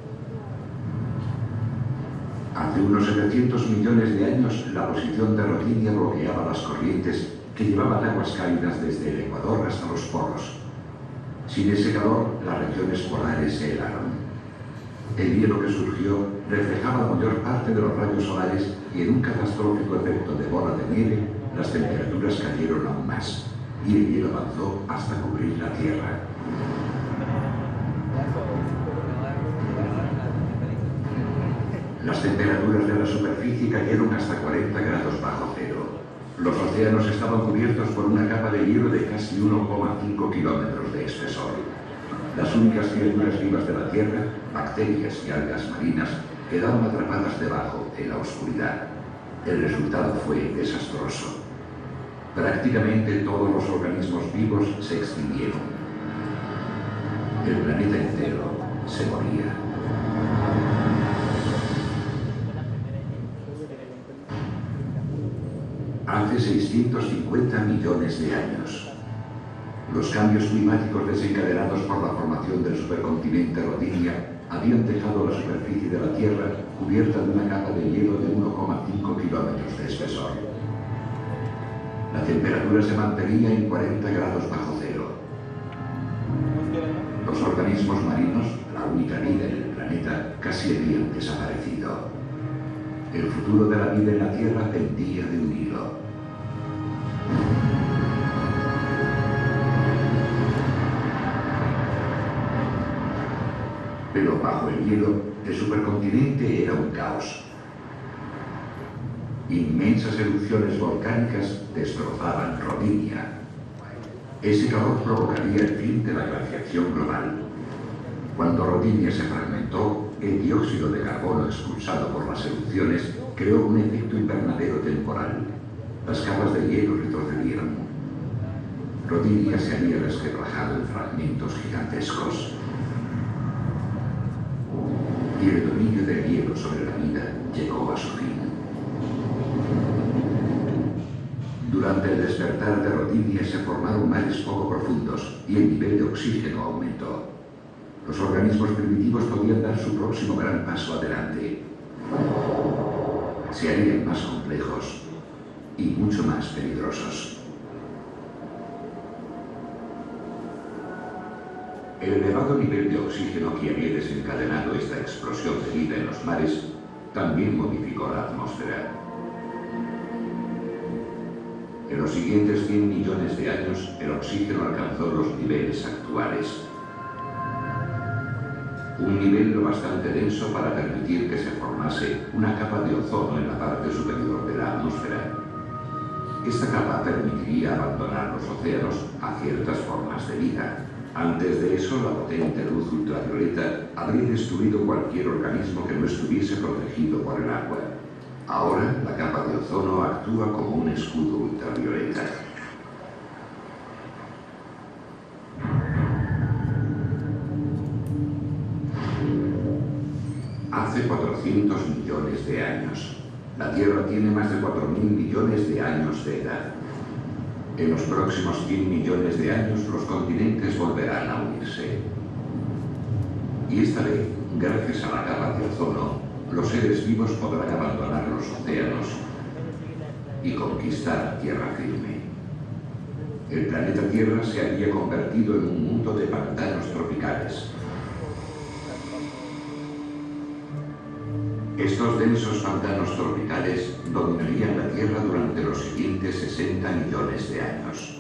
Hace unos 700 millones de años, la posición de Rodinia bloqueaba las corrientes que llevaban aguas cálidas desde el Ecuador hasta los polos. Sin ese calor, las regiones polares se helaron. El hielo que surgió reflejaba la mayor parte de los rayos solares y en un catastrófico efecto de bola de nieve, las temperaturas cayeron aún más y el hielo avanzó hasta cubrir la Tierra. Las temperaturas de la superficie cayeron hasta 40 grados bajo cero. Los océanos estaban cubiertos por una capa de hielo de casi 1,5 kilómetros de espesor. Las únicas criaturas vivas de la Tierra, bacterias y algas marinas, quedaron atrapadas debajo, en la oscuridad. El resultado fue desastroso. Prácticamente todos los organismos vivos se extinguieron. El planeta entero se moría. Hace 650 millones de años. Los cambios climáticos desencadenados por la formación del supercontinente Rodinia habían dejado la superficie de la Tierra cubierta de una capa de hielo de 1,5 kilómetros de espesor. La temperatura se mantenía en 40 grados bajo cero. Los organismos marinos, la única vida en el planeta, casi habían desaparecido. El futuro de la vida en la Tierra pendía de un hilo. Pero bajo el hielo, el supercontinente era un caos. Inmensas erupciones volcánicas destrozaban Rodinia. Ese calor provocaría el fin de la glaciación global. Cuando Rodinia se fragmentó, el dióxido de carbono expulsado por las erupciones creó un efecto invernadero temporal. Las capas de hielo retrocedieron. Rodinia se había resquebrajado en fragmentos gigantescos. Y el dominio del hielo sobre la vida llegó a su fin. Durante el despertar de Rodinia se formaron mares poco profundos y el nivel de oxígeno aumentó. Los organismos primitivos podían dar su próximo gran paso adelante. Se harían más complejos y mucho más peligrosos. El elevado nivel de oxígeno que había desencadenado esta explosión de vida en los mares también modificó la atmósfera. En los siguientes 100 millones de años, el oxígeno alcanzó los niveles actuales. Un nivel lo bastante denso para permitir que se formase una capa de ozono en la parte superior de la atmósfera. Esta capa permitiría abandonar los océanos a ciertas formas de vida. Antes de eso, la potente luz ultravioleta habría destruido cualquier organismo que no estuviese protegido por el agua. Ahora la capa de ozono actúa como un escudo ultravioleta. Hace 400 millones de años. La Tierra tiene más de 4.000 millones de años de edad. En los próximos 100 millones de años los continentes volverán a unirse. Y esta vez, gracias a la capa de ozono, los seres vivos podrán abandonar los océanos y conquistar tierra firme. El planeta Tierra se había convertido en un mundo de pantanos tropicales. Estos densos pantanos tropicales dominarían la Tierra durante los siguientes 60 millones de años.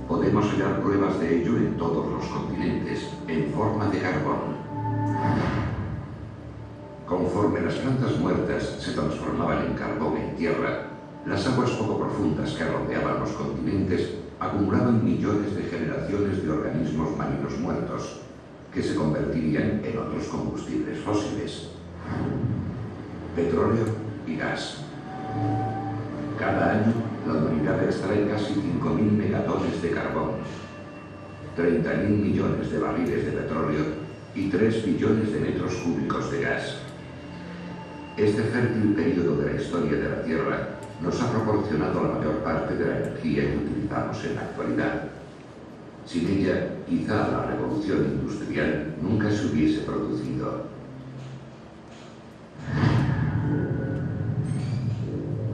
Podemos hallar pruebas de ello en todos los continentes, en forma de carbón. Conforme las plantas muertas se transformaban en carbón en tierra, las aguas poco profundas que rodeaban los continentes acumulaban millones de generaciones de organismos marinos muertos, que se convertirían en otros combustibles fósiles: petróleo y gas. Cada año, la humanidad extrae casi 5.000 megatones de carbón, 30.000 millones de barriles de petróleo y 3 billones de metros cúbicos de gas. Este fértil periodo de la historia de la Tierra nos ha proporcionado la mayor parte de la energía que utilizamos en la actualidad. Sin ella, quizá la revolución industrial nunca se hubiese producido.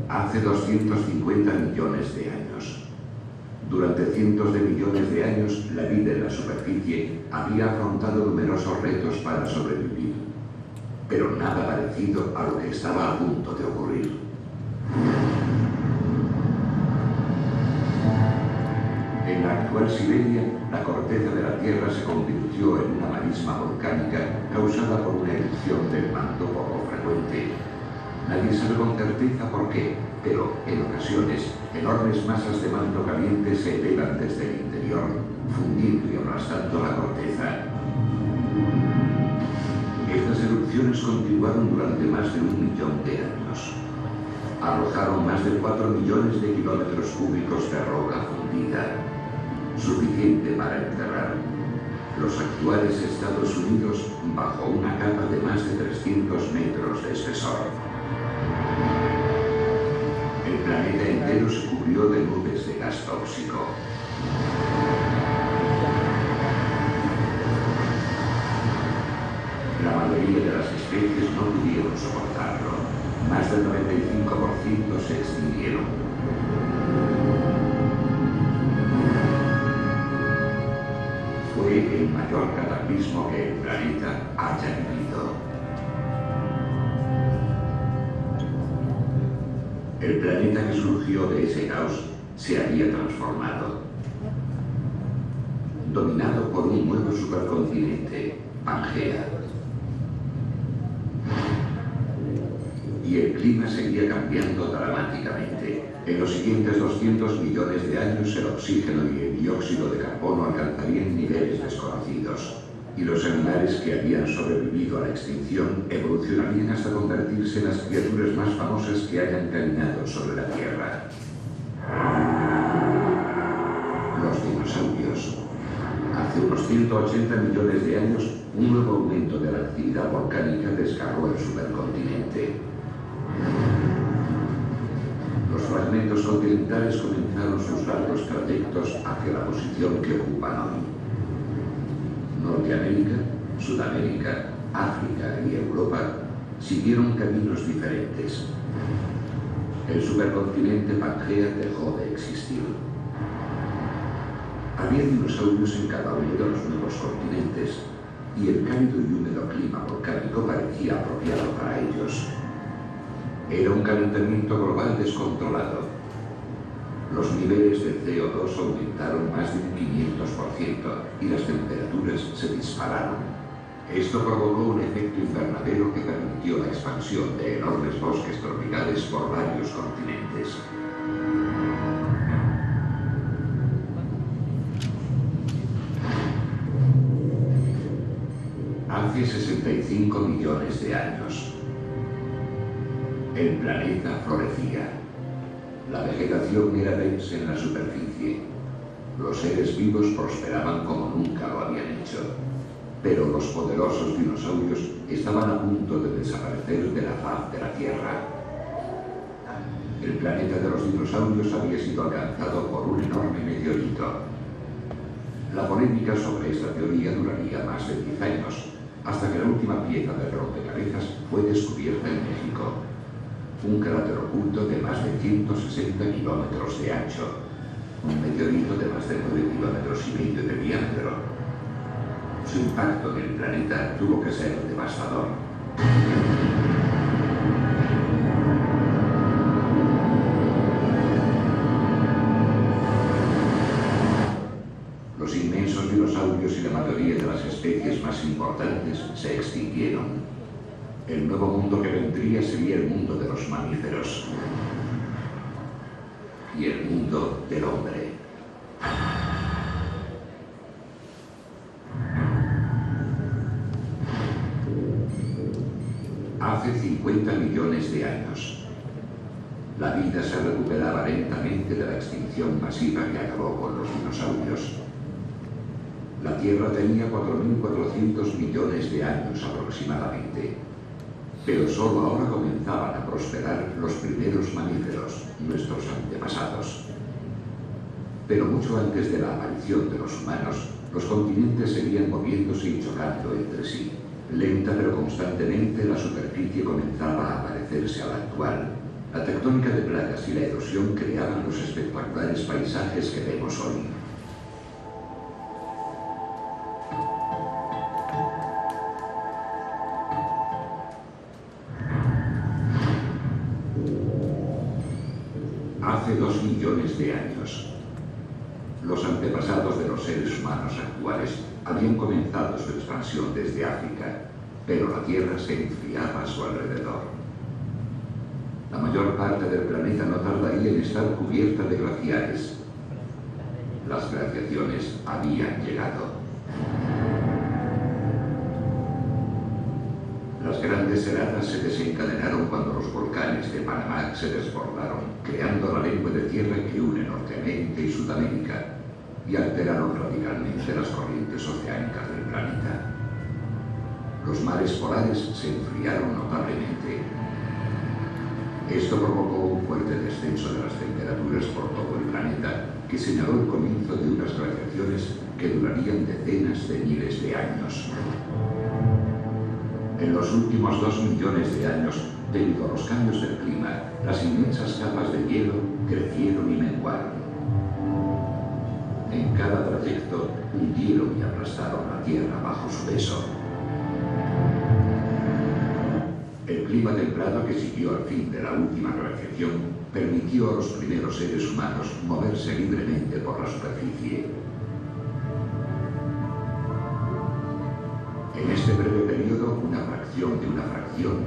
Hace 250 millones de años. Durante cientos de millones de años, la vida en la superficie había afrontado numerosos retos para sobrevivir, pero nada parecido a lo que estaba a punto de ocurrir. En la actual Siberia, la corteza de la Tierra se convirtió en una marisma volcánica causada por una erupción del manto poco frecuente. Nadie sabe con certeza por qué, pero en ocasiones enormes masas de manto caliente se elevan desde el interior, fundiendo y aplastando la corteza. Estas erupciones continuaron durante más de 1 millón de años. Arrojaron más de 4 millones de kilómetros cúbicos de roca fundida, suficiente para enterrar los actuales Estados Unidos bajo una capa de más de 300 metros de espesor. El planeta entero se cubrió de nubes de gas tóxico. La mayoría de las especies no pudieron soportarlo. Más del 95% se extinguieron. Fue el mayor cataclismo que el planeta haya vivido. El planeta que surgió de ese caos se había transformado, dominado por un nuevo supercontinente, Pangea. Y el clima seguía cambiando dramáticamente. En los siguientes 200 millones de años, el oxígeno y el dióxido de carbono alcanzarían niveles desconocidos, y los animales que habían sobrevivido a la extinción evolucionarían hasta convertirse en las criaturas más famosas que hayan caminado sobre la Tierra. Los dinosaurios. Hace unos 180 millones de años, un nuevo aumento de la actividad volcánica desgarró el supercontinente. Los fragmentos continentales comenzaron sus largos trayectos hacia la posición que ocupan hoy. Norteamérica, Sudamérica, África y Europa siguieron caminos diferentes. El supercontinente Pangea dejó de existir. Había dinosaurios en cada uno de los nuevos continentes, y el cálido y húmedo clima volcánico parecía apropiado para ellos. Era un calentamiento global descontrolado. Los niveles de CO2 aumentaron más de un 500% y las temperaturas se dispararon. Esto provocó un efecto invernadero que permitió la expansión de enormes bosques tropicales por varios continentes. Hace Hace 65 millones de años, el planeta florecía. La vegetación era densa en la superficie. Los seres vivos prosperaban como nunca lo habían hecho. Pero los poderosos dinosaurios estaban a punto de desaparecer de la faz de la Tierra. El planeta de los dinosaurios había sido alcanzado por un enorme meteorito. La polémica sobre esta teoría duraría más de 10 años, hasta que la última pieza del rompecabezas fue descubierta en México. Un cráter oculto de más de 160 kilómetros de ancho. Un meteorito de más de 9,5 kilómetros de diámetro. Su impacto en el planeta tuvo que ser devastador. Los inmensos dinosaurios y la mayoría de las especies más importantes se extinguieron. El nuevo mundo que vendría sería el mundo de los mamíferos y el mundo del hombre. Hace 50 millones de años, la vida se recuperaba lentamente de la extinción masiva que acabó con los dinosaurios. La Tierra tenía 4.400 millones de años aproximadamente, pero solo ahora comenzaban a prosperar los primeros mamíferos, nuestros antepasados. Pero mucho antes de la aparición de los humanos, los continentes seguían moviéndose y chocando entre sí. Lenta pero constantemente la superficie comenzaba a parecerse a la actual. La tectónica de placas y la erosión creaban los espectaculares paisajes que vemos hoy. Hace 2 millones de años, los antepasados de los seres humanos actuales habían comenzado su expansión desde África, pero la Tierra se enfriaba a su alrededor. La mayor parte del planeta no tardaría en estar cubierta de glaciares. Las glaciaciones habían llegado. Las grandes heladas se desencadenaron cuando los volcanes de Panamá se desbordaron, creando la lengua de tierra que une Norteamérica y Sudamérica, y alteraron radicalmente las corrientes oceánicas del planeta. Los mares polares se enfriaron notablemente. Esto provocó un fuerte descenso de las temperaturas por todo el planeta, que señaló el comienzo de unas glaciaciones que durarían decenas de miles de años. En los últimos 2 millones de años, debido a los cambios del clima, las inmensas capas de hielo crecieron y menguaron. En cada trayecto, hundieron y aplastaron la Tierra bajo su peso. El clima templado que siguió al fin de la última glaciación permitió a los primeros seres humanos moverse libremente por la superficie. En este breve periodo, una fracción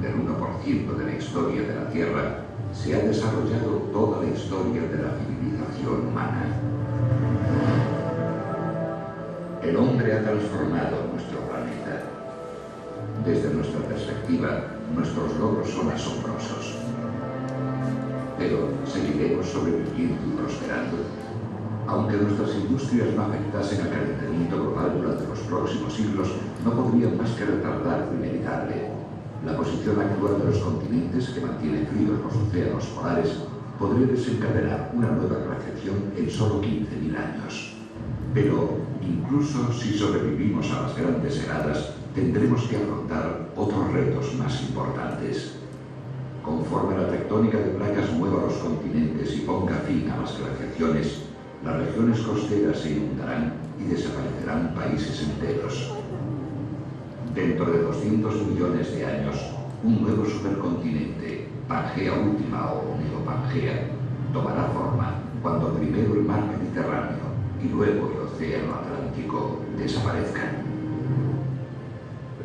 del 1% de la historia de la Tierra, se ha desarrollado toda la historia de la civilización humana. El hombre ha transformado nuestro planeta. Desde nuestra perspectiva, nuestros logros son asombrosos. Pero seguiremos sobreviviendo y prosperando. Aunque nuestras industrias no afectasen al calentamiento global durante los próximos siglos, no podrían más que retardar lo inevitable. La posición actual de los continentes, que mantiene fríos los océanos polares, podría desencadenar una nueva glaciación en solo 15.000 años. Pero, incluso si sobrevivimos a las grandes heladas, tendremos que afrontar otros retos más importantes. Conforme la tectónica de placas mueva los continentes y ponga fin a las glaciaciones, las regiones costeras se inundarán y desaparecerán países enteros. Dentro de 200 millones de años, un nuevo supercontinente, Pangea Última o Neopangea, tomará forma cuando primero el mar Mediterráneo y luego el océano Atlántico desaparezcan.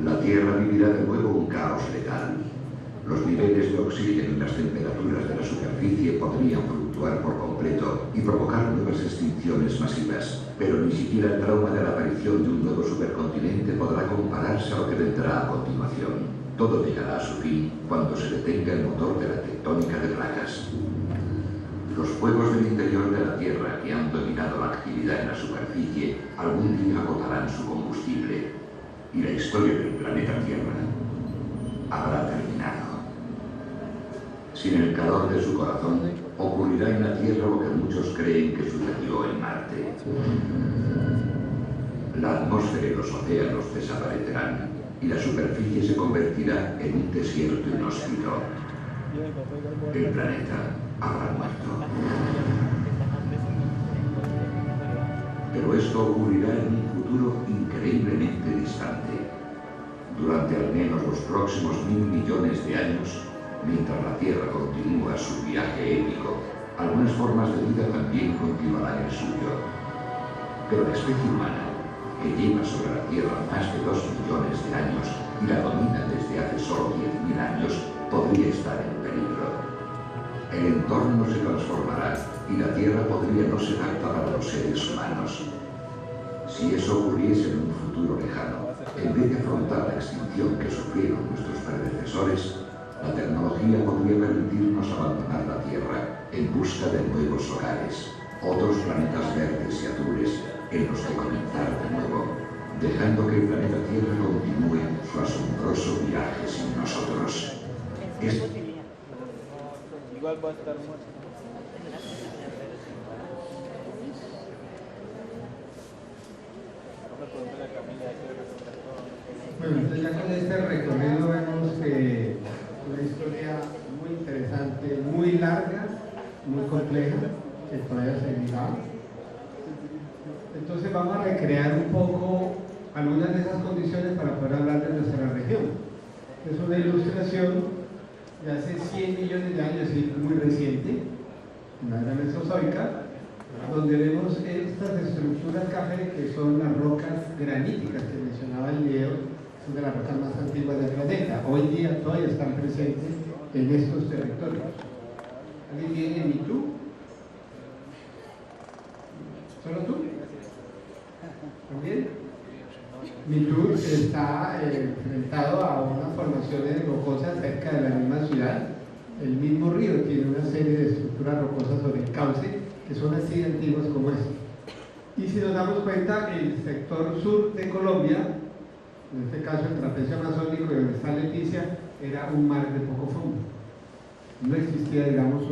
La Tierra vivirá de nuevo un caos letal. Los niveles de oxígeno y las temperaturas de la superficie podrían fluctuar por completo y provocar nuevas extinciones masivas. Pero ni siquiera el trauma de la aparición de un nuevo supercontinente podrá compararse a lo que vendrá a continuación. Todo llegará a su fin cuando se detenga el motor de la tectónica de placas. Los fuegos del interior de la Tierra que han dominado la actividad en la superficie algún día agotarán su combustible y la historia del planeta Tierra habrá terminado. Sin el calor de su corazón, ocurrirá en la Tierra lo que muchos creen que sucedió en Marte. La atmósfera y los océanos desaparecerán y la superficie se convertirá en un desierto inhóspito. El planeta habrá muerto. Pero esto ocurrirá en un futuro increíblemente distante. Durante al menos los próximos 1000 millones de años, mientras la Tierra continúa su viaje épico, algunas formas de vida también continuarán el suyo. Pero la especie humana, que lleva sobre la Tierra más de 2 millones de años y la domina desde hace solo 10.000 años, podría estar en peligro. El entorno se transformará y la Tierra podría no ser apta para los seres humanos. Si eso ocurriese en un futuro lejano, en vez de afrontar la extinción que sufrieron nuestros predecesores, la tecnología podría permitirnos abandonar la Tierra en busca de nuevos hogares, otros planetas verdes y azules en los que comenzar de nuevo, dejando que el planeta Tierra continúe su asombroso viaje sin nosotros. Igual va a estar muerto. Bueno, entonces ya con este recorrido vemos que una historia muy interesante, muy larga, muy compleja, que todavía se dirá. Entonces vamos a recrear un poco algunas de esas condiciones para poder hablar de nuestra región. Es una ilustración de hace 100 millones de años, es muy reciente, en la era mesozoica, donde vemos estas estructuras café que son las rocas graníticas que mencionaba el video, son de las rocas más antiguas del planeta. Hoy día todavía están presentes en estos territorios. ¿Alguien tiene Mitú? ¿Solo tú? ¿También? Mitú está enfrentado a unas formaciones rocosas cerca de la misma ciudad. El mismo río tiene una serie de estructuras rocosas sobre el cauce que son así antiguas como esta. Y si nos damos cuenta, el sector sur de Colombia, en este caso el trapecio amazónico y donde está Leticia, era un mar de poco fondo. No existía, digamos,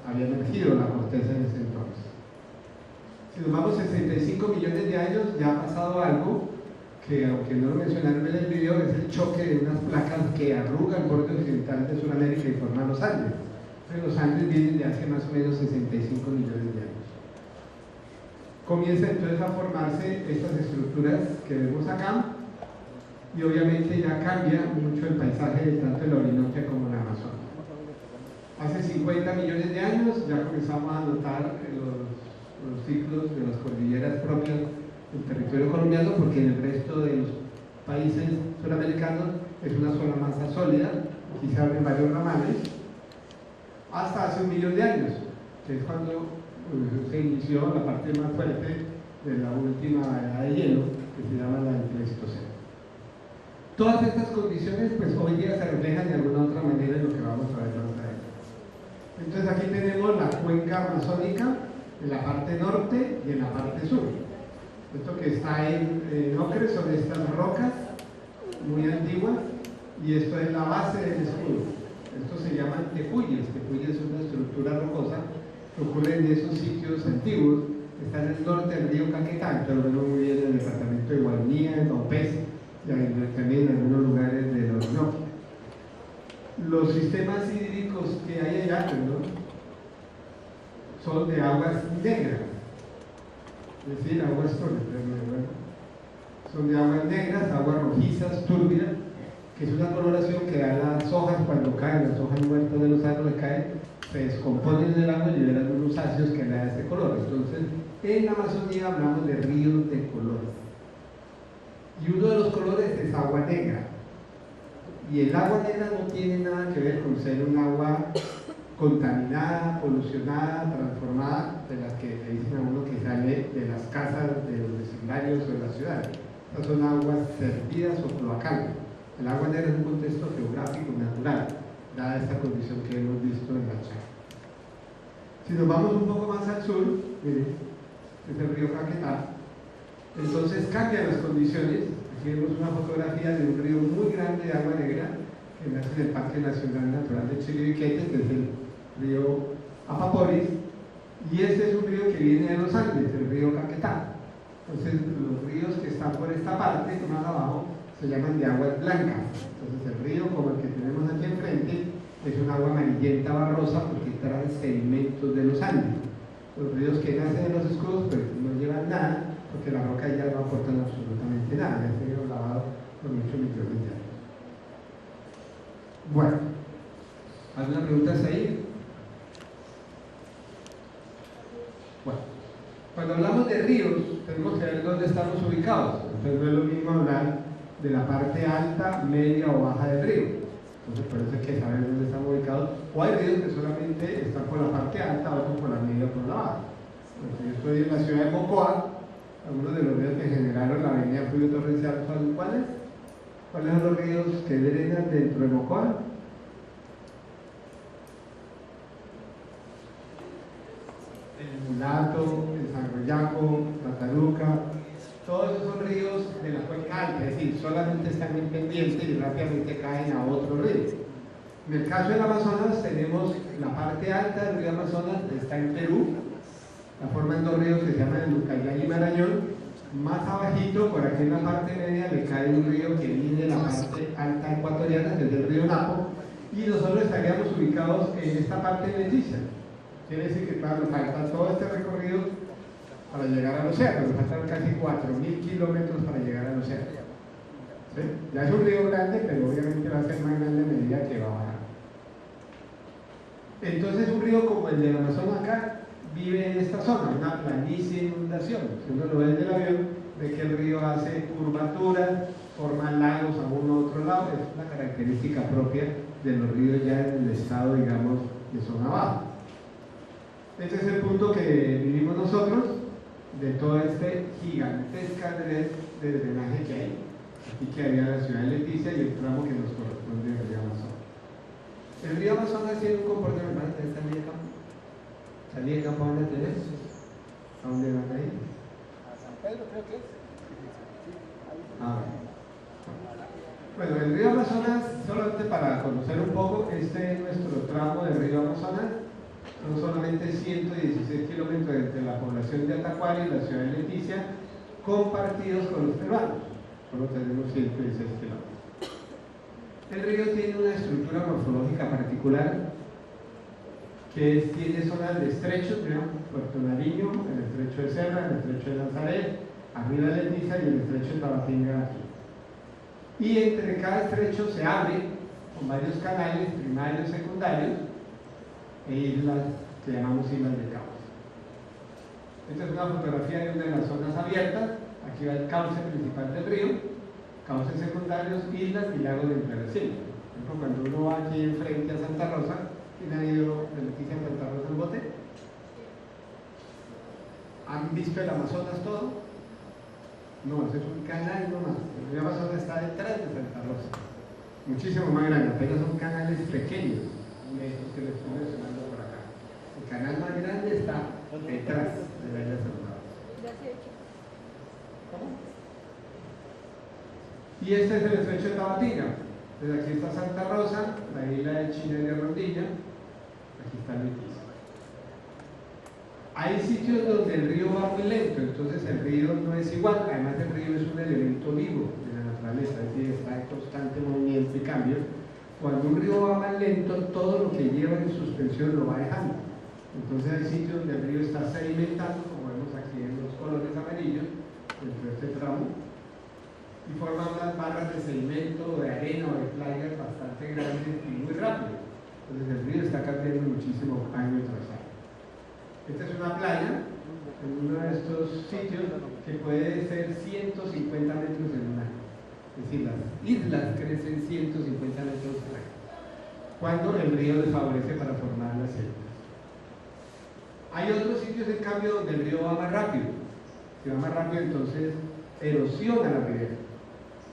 había emergido la corteza en ese entonces. Si nos vamos 65 millones de años, ya ha pasado algo que, aunque no lo mencionaron en el video, es el choque de unas placas que arrugan el borde occidental de Sudamérica y forman los Andes. Entonces, los Andes vienen de hace más o menos 65 millones de años. Comienza entonces a formarse estas estructuras que vemos acá, y obviamente ya cambia mucho el paisaje tanto de la Orinoquia como la Amazonia. Hace 50 millones de años ya comenzamos a notar los ciclos de las cordilleras propias del territorio colombiano, porque en el resto de los países suramericanos es una zona masa sólida, aquí se abren varios ramales, hasta hace 1 millón de años, que es cuando se inició la parte más fuerte de la última edad de hielo, que se llama la del Pleistoceno. Todas estas condiciones, pues hoy día se reflejan de alguna otra manera en lo que vamos a ver más adelante. Entonces aquí tenemos la cuenca amazónica en la parte norte y en la parte sur. Esto que está en ocre son estas rocas muy antiguas, y esto es la base del escudo. Estos se llaman tepuyes. Tepuyes es una estructura rocosa que ocurre en esos sitios antiguos que están en el norte del río Caquetá, que lo vemos muy bien en el departamento de Guainía, en Vaupés, y también en algunos lugares de la Orinoquia. Los sistemas hídricos que hay allá, ¿no?, son de aguas negras, es decir, aguas turbias, son de aguas negras, aguas rojizas, turbias, que es una coloración que da las hojas cuando caen, las hojas muertas de los árboles caen, se descomponen en el agua y liberan unos ácidos que le dan este color. Entonces, en la Amazonía hablamos de ríos de colores. Y uno de los colores es agua negra. Y el agua negra no tiene nada que ver con ser un agua contaminada, polucionada, transformada, de las que le dicen a uno que sale de las casas, de los vecindarios o de la ciudad. Estas son aguas servidas o cloacales. El agua negra es un contexto geográfico natural, dada esta condición que hemos visto en la charla. Si nos vamos un poco más al sur, miren, es el río Caquetá, entonces cambian las condiciones. Aquí vemos una fotografía de un río muy grande de agua negra que nace en el Parque Nacional Natural de Chiribiquete, que es el río Apaporis, y este es un río que viene de los Andes, el río Caquetá. Entonces los ríos que están por esta parte, más abajo, se llaman de aguas blancas. Entonces el río, como el que tenemos aquí enfrente, es un agua amarillenta barrosa porque trae sedimentos de los Andes. Los ríos que nacen en los escudos pues no llevan nada, porque la roca ya no aportan absolutamente nada, ya se vieron lavado por muchos millones de años. Bueno, ¿alguna pregunta ahí? Bueno, cuando hablamos de ríos, tenemos que ver dónde estamos ubicados. Entonces no es lo mismo hablar de la parte alta, media o baja del río. Entonces por eso hay que saber dónde estamos ubicados. O hay ríos que solamente están por la parte alta, otros por la media o por la baja. Entonces, yo estoy en la ciudad de Mocoa. Algunos de los ríos que generaron la avenida Julio Torrencial, ¿saben cuáles? ¿Cuáles son los ríos que drenan dentro de Mocoa? El Mulato, el San Royaco, la Taruca, todos esos son ríos de la cuenca alta, es decir, solamente están en pendiente y rápidamente caen a otro río. En el caso del Amazonas tenemos la parte alta del río Amazonas, está en Perú, la forman dos ríos que se llaman el Ucayali y Marañón. Más abajito, por aquí en la parte media, le cae un río que viene de la parte alta ecuatoriana, desde el río Napo, y nosotros estaríamos ubicados en esta parte leticia. Quiere decir que claro, nos falta todo este recorrido para llegar al océano, nos faltan casi 4.000 kilómetros para llegar al océano. ¿Sí? Ya es un río grande, pero obviamente va a ser más grande a medida que va a bajar. Entonces un río como el del Amazonas acá vive en esta zona, una planicie de inundación. Si uno lo ve desde el avión, ve que el río hace curvaturas, forma lagos a uno u otro lado. Es una característica propia de los ríos ya en el estado, digamos, de zona baja. Este es el punto que vivimos nosotros de toda esta gigantesca red de drenaje que hay. Aquí quedaría la ciudad de Leticia y el tramo que nos corresponde al río Amazonas. El río Amazonas tiene un comportamiento. ¿Salí de campo a dónde tenés? ¿A dónde van a ir? A San Pedro creo que es. Bueno, el río Amazonas, solamente para conocer un poco, este es nuestro tramo del río Amazonas. Son solamente 116 kilómetros entre la población de Atacuari y la ciudad de Leticia, compartidos con los peruanos. Solo tenemos 116 kilómetros. El río tiene una estructura morfológica particular, que tiene zonas de estrechos, Puerto Nariño, el estrecho de Serra, el estrecho de Nazaret, arriba de Leticia y el estrecho de Tabatinga aquí. Y entre cada estrecho se abre con varios canales primarios y secundarios e islas que llamamos islas de cauce. Esta es una fotografía de una de las zonas abiertas. Aquí va el cauce principal del río, cauces secundarios, islas y lagos de inflorescencia. Por ejemplo, cuando uno va aquí enfrente a Santa Rosa, ¿quién ha ido de Leticia a Santa Rosa en bote? ¿Han visto el Amazonas todo? No, ese es un canal nomás. El río Amazonas está detrás de Santa Rosa, muchísimo más grande, apenas son canales pequeños, estos que les estoy mencionando por acá. El canal más grande está detrás de la isla de Santa Rosa. ¿Cómo? Y este es el estrecho de Tabatinga. Desde aquí está Santa Rosa, la isla de China y de Rondilla, aquí está Leticia. Hay sitios donde el río va muy lento, entonces el río no es igual. Además, el río es un elemento vivo de la naturaleza, es decir, está en constante movimiento y cambio. Cuando un río va más lento, todo lo que lleva en suspensión lo va dejando. Entonces hay sitios donde el río está sedimentando, como vemos aquí en los colores amarillos, dentro de este tramo, y forman unas barras de sedimento, de arena o de playas bastante grandes y muy rápido. Entonces el río está cambiando muchísimo año tras año. Esta es una playa en uno de estos sitios que puede ser 150 metros en un año. Es decir, las islas crecen 150 metros al año. cuando el río les favorece para formar las selvas. Hay otros sitios, en cambio, donde el río va más rápido. Si va más rápido, entonces erosiona la ribera.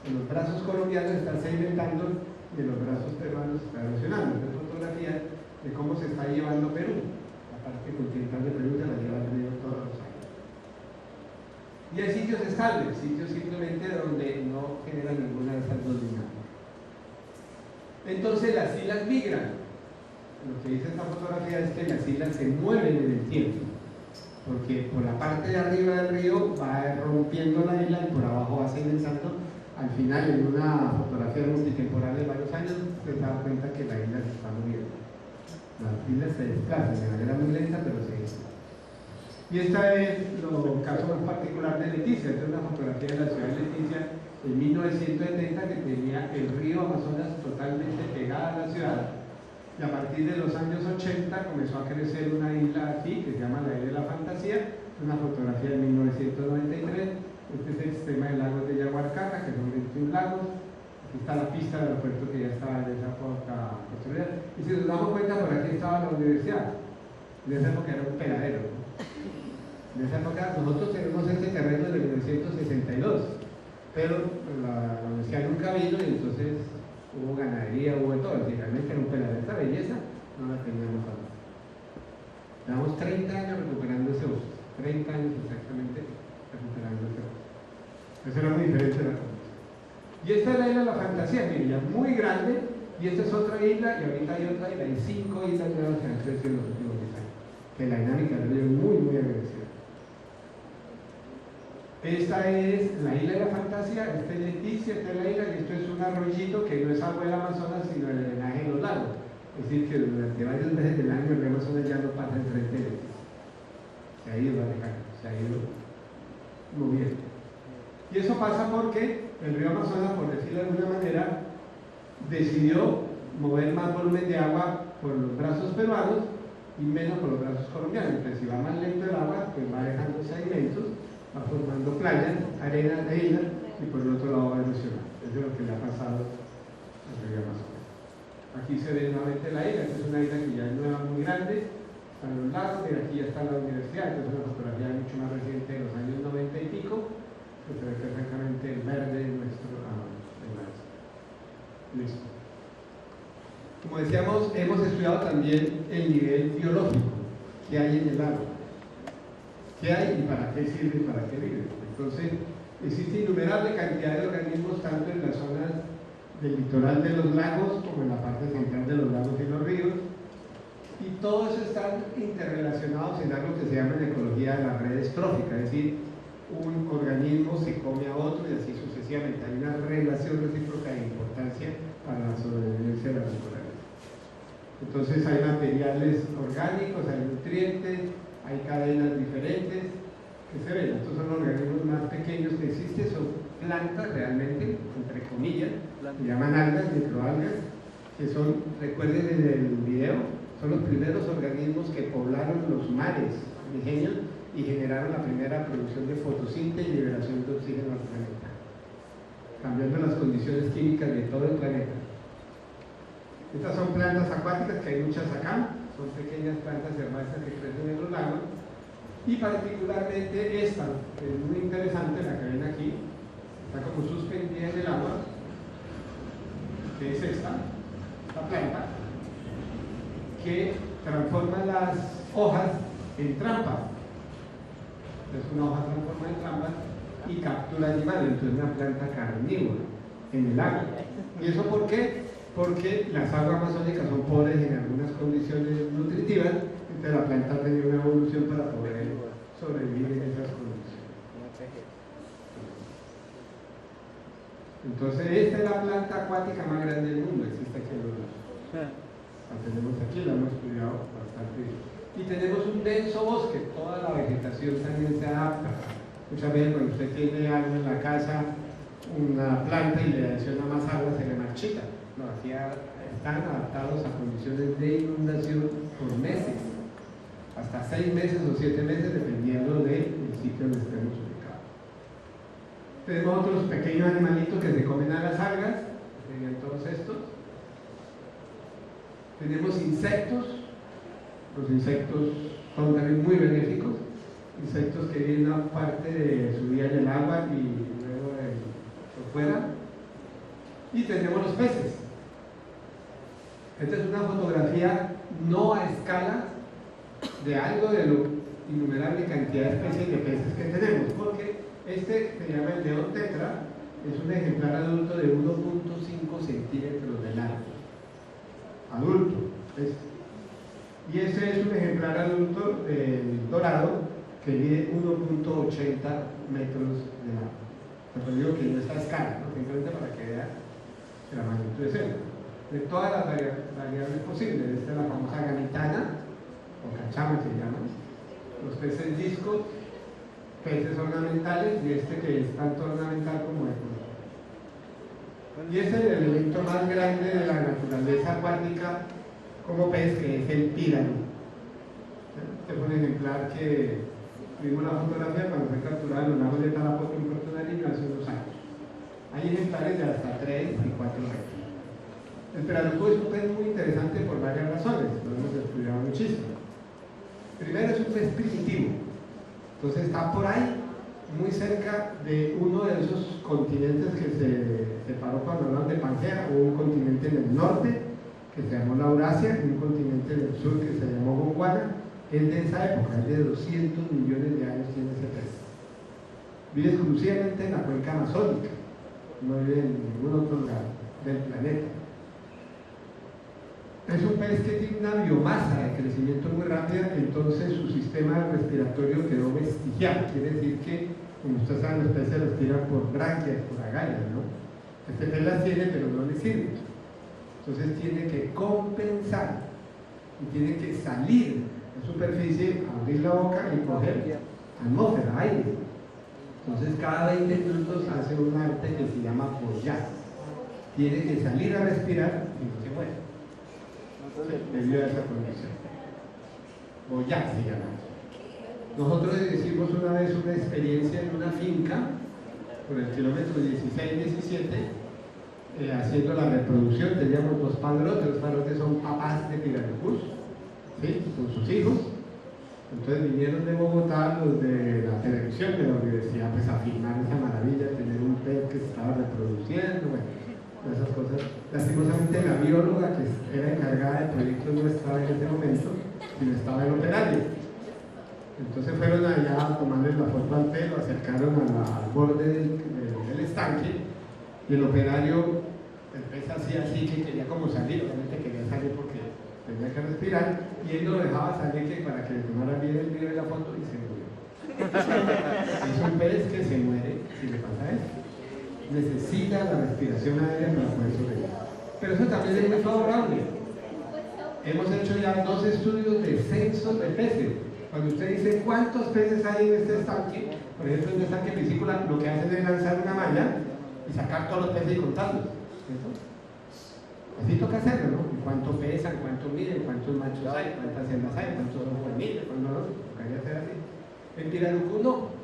En los brazos colombianos están sedimentando y en los brazos peruanos está erosionando. Esta es fotografía de cómo se está llevando Perú. La parte continental de Perú se la lleva el río todos los años. Y hay sitios estables, sitios simplemente donde no generan ninguna de esas dos dinámicas. Entonces las islas migran. Lo que dice esta fotografía es que las islas se mueven en el tiempo, porque por la parte de arriba del río va rompiendo la isla y por abajo va sedimentando. Al final, en una fotografía multitemporal de varios años, se da cuenta que la isla se está moviendo. Las islas se desplazan de manera muy lenta, pero se desplazan. Y esta es el caso más particular de Leticia. Esta es una fotografía de la ciudad de Leticia en 1970 que tenía el río Amazonas totalmente pegada a la ciudad. Y a partir de los años 80 comenzó a crecer una isla aquí que se llama la Isla de la Fantasía, una fotografía de 1993. Este es el sistema de lagos de Yaguarcaca, que son 21 lagos. Aquí está la pista del aeropuerto que ya estaba en esa época construida. Y si nos damos cuenta, por aquí estaba la universidad. En esa época era un peladero, ¿no? En esa época nosotros tenemos este terreno de 1962, pero la universidad nunca vino y entonces hubo ganadería, hubo de todo, y realmente era un peladero. Esta belleza no la teníamos ahora. Llevamos 30 años recuperando ese uso, 30 años exactamente recuperando ese uso. Eso era muy diferente de la cosa. Y esta es la isla de la Fantasía, mira, ya muy grande, y esta es otra isla, y ahorita hay otra isla, hay 5 islas nuevas que han crecido en los últimos 10 años, que la dinámica del río es muy, muy agresiva. Esta es la isla de la Fantasía, esta es Leticia, esta es la isla, y esto es un arroyito que no es agua del Amazonas, sino el drenaje de los lagos. Es decir, que durante varios meses del año el río Amazonas ya no pasa enfrente de Leticia. Se ha ido alejando, se ha ido moviendo. Y eso pasa porque el río Amazonas, por decirlo de alguna manera, decidió mover más volumen de agua por los brazos peruanos y menos por los brazos colombianos. Entonces, si va más lento el agua, pues va dejando sedimentos, va formando playas, arenas de islas y por el otro lado va erosionando. Eso es lo que le ha pasado al río Amazonas. Aquí se ve nuevamente la isla. Esta es una isla que ya es nueva, muy grande. Están los lagos, y aquí ya está la universidad. Esta es una fotografía mucho más reciente de los años 90 y pico. Que se ve perfectamente el verde de nuestro listo. Como decíamos, hemos estudiado también el nivel biológico que hay en el agua. ¿Qué hay y para qué sirve y para qué vive? Entonces, existe innumerable cantidad de organismos tanto en las zonas del litoral de los lagos como en la parte central de los lagos y los ríos, y todos están interrelacionados en algo que se llama en ecología la red estrófica, es decir, un organismo se come a otro y así sucesivamente. Hay una relación recíproca de importancia para la sobrevivencia de la naturaleza. Entonces hay materiales orgánicos, hay nutrientes, hay cadenas diferentes que se ven. Estos son los organismos más pequeños que existen, son plantas realmente, entre comillas, se llaman algas, microalgas, que son, recuerden en el video, son los primeros organismos que poblaron los mares pequeños y generaron la primera producción de fotosíntesis y liberación de oxígeno al planeta, cambiando las condiciones químicas de todo el planeta. Estas son plantas acuáticas, que hay muchas acá, son pequeñas plantas herbáceas que crecen en los lagos, y particularmente esta, que es muy interesante, la que ven aquí, está como suspendida en el agua, que es esta planta, que transforma las hojas en trampas. Es una hoja transformada en trampas y captura animales, entonces es una planta carnívora en el agua. ¿Y eso por qué? Porque las aguas amazónicas son pobres en algunas condiciones nutritivas, entonces la planta ha tenido una evolución para poder sobrevivir en esas condiciones. Entonces esta es la planta acuática más grande del mundo, existe aquí en los lagos. La tenemos aquí, la hemos estudiado bastante bien. Y tenemos un denso bosque, toda la vegetación también se adapta. Muchas veces cuando usted tiene algo en la casa, una planta y le adiciona más agua, se le marchita. No, aquí están adaptados a condiciones de inundación por meses, hasta 6 meses o 7 meses, dependiendo del sitio donde estemos ubicados. Tenemos otros pequeños animalitos que se comen a las algas, que serían todos estos. Tenemos insectos, los insectos son también muy benéficos, insectos que viven una parte de su vida en el agua y luego por fuera. Y tenemos los peces. Esta es una fotografía no a escala de algo de lo innumerable cantidad de especies de peces que tenemos, porque este se llama el león tetra, es un ejemplar adulto de 1.5 centímetros de largo. Adulto. Y este es un ejemplar adulto dorado que mide 1.80 metros de largo. Pero digo que no está a escala, ¿no? Simplemente para que vea la magnitud de cero. De todas las variables posibles, esta es la famosa gamitana, o cachama se llama, los peces discos, peces ornamentales, y este que es tanto ornamental como de color. Y este es el elemento más grande de la naturaleza acuática como pez, que es el pírano. Este fue un ejemplar que vimos la fotografía cuando fue capturado en los lagos de Tarapoto en Puerto Nariño hace unos años. Hay ejemplares de hasta 3 y 4 metros. El pirarucu es un pez muy interesante por varias razones, lo hemos estudiado muchísimo. Primero, es un pez primitivo, entonces está por ahí, muy cerca de uno de esos continentes que se separó cuando hablaban de Pangea. Hubo un continente en el norte que se llamó Laurasia y un continente en el sur que se llamó Gondwana. Es de esa época, es de 200 millones de años tiene ese pez. Vive exclusivamente en la cuenca amazónica, no vive en ningún otro lugar del planeta. Es un pez que tiene una biomasa de crecimiento muy rápida, entonces su sistema respiratorio quedó vestigiado. Quiere decir que, como ustedes saben, los peces respiran por branquias, por agallas, ¿no? Este pez las tiene, pero no le sirve. Entonces tiene que compensar y tiene que salir a superficie, abrir la boca y coger atmósfera, aire. Entonces cada 20 minutos hace un arte que se llama boyar. Tiene que salir a respirar y no se muere. Debido a esa condición. Boyar se llama. Nosotros hicimos una vez una experiencia en una finca por el kilómetro 16-17 haciendo la reproducción. Teníamos los padrotes. Los padrotes son papás de pirarucús, ¿sí? Con sus hijos. Entonces vinieron de Bogotá los de la televisión de la universidad pues a filmar esa maravilla, tener un pez que se estaba reproduciendo, bueno, esas cosas. Lastimosamente la bióloga que era encargada del proyecto no estaba en ese momento, sino estaba el operario. Entonces fueron allá a tomarles la foto al pez, lo acercaron al borde del estanque, y el operario, el pez hacía así que quería como salir, obviamente quería salir porque tenía que respirar, y él no lo dejaba salir que para que le tomara bien el video de la foto y se murió. Es un pez que se muere si le pasa eso. Necesita la respiración aérea para poder sobrevivir. Pero eso también es muy favorable. Hemos hecho ya 2 estudios de censos de peces. Cuando usted dice cuántos peces hay en este estanque, por ejemplo en el estanque piscícola, lo que hacen es lanzar una malla y sacar todos los peces y contarlos. Así toca hacerlo, ¿no? Y cuánto pesan, cuánto miden, cuántos machos hay, cuántas hembras hay, cuántos son juveniles, cuántos no, tocaría hacer así. En pirarucú no.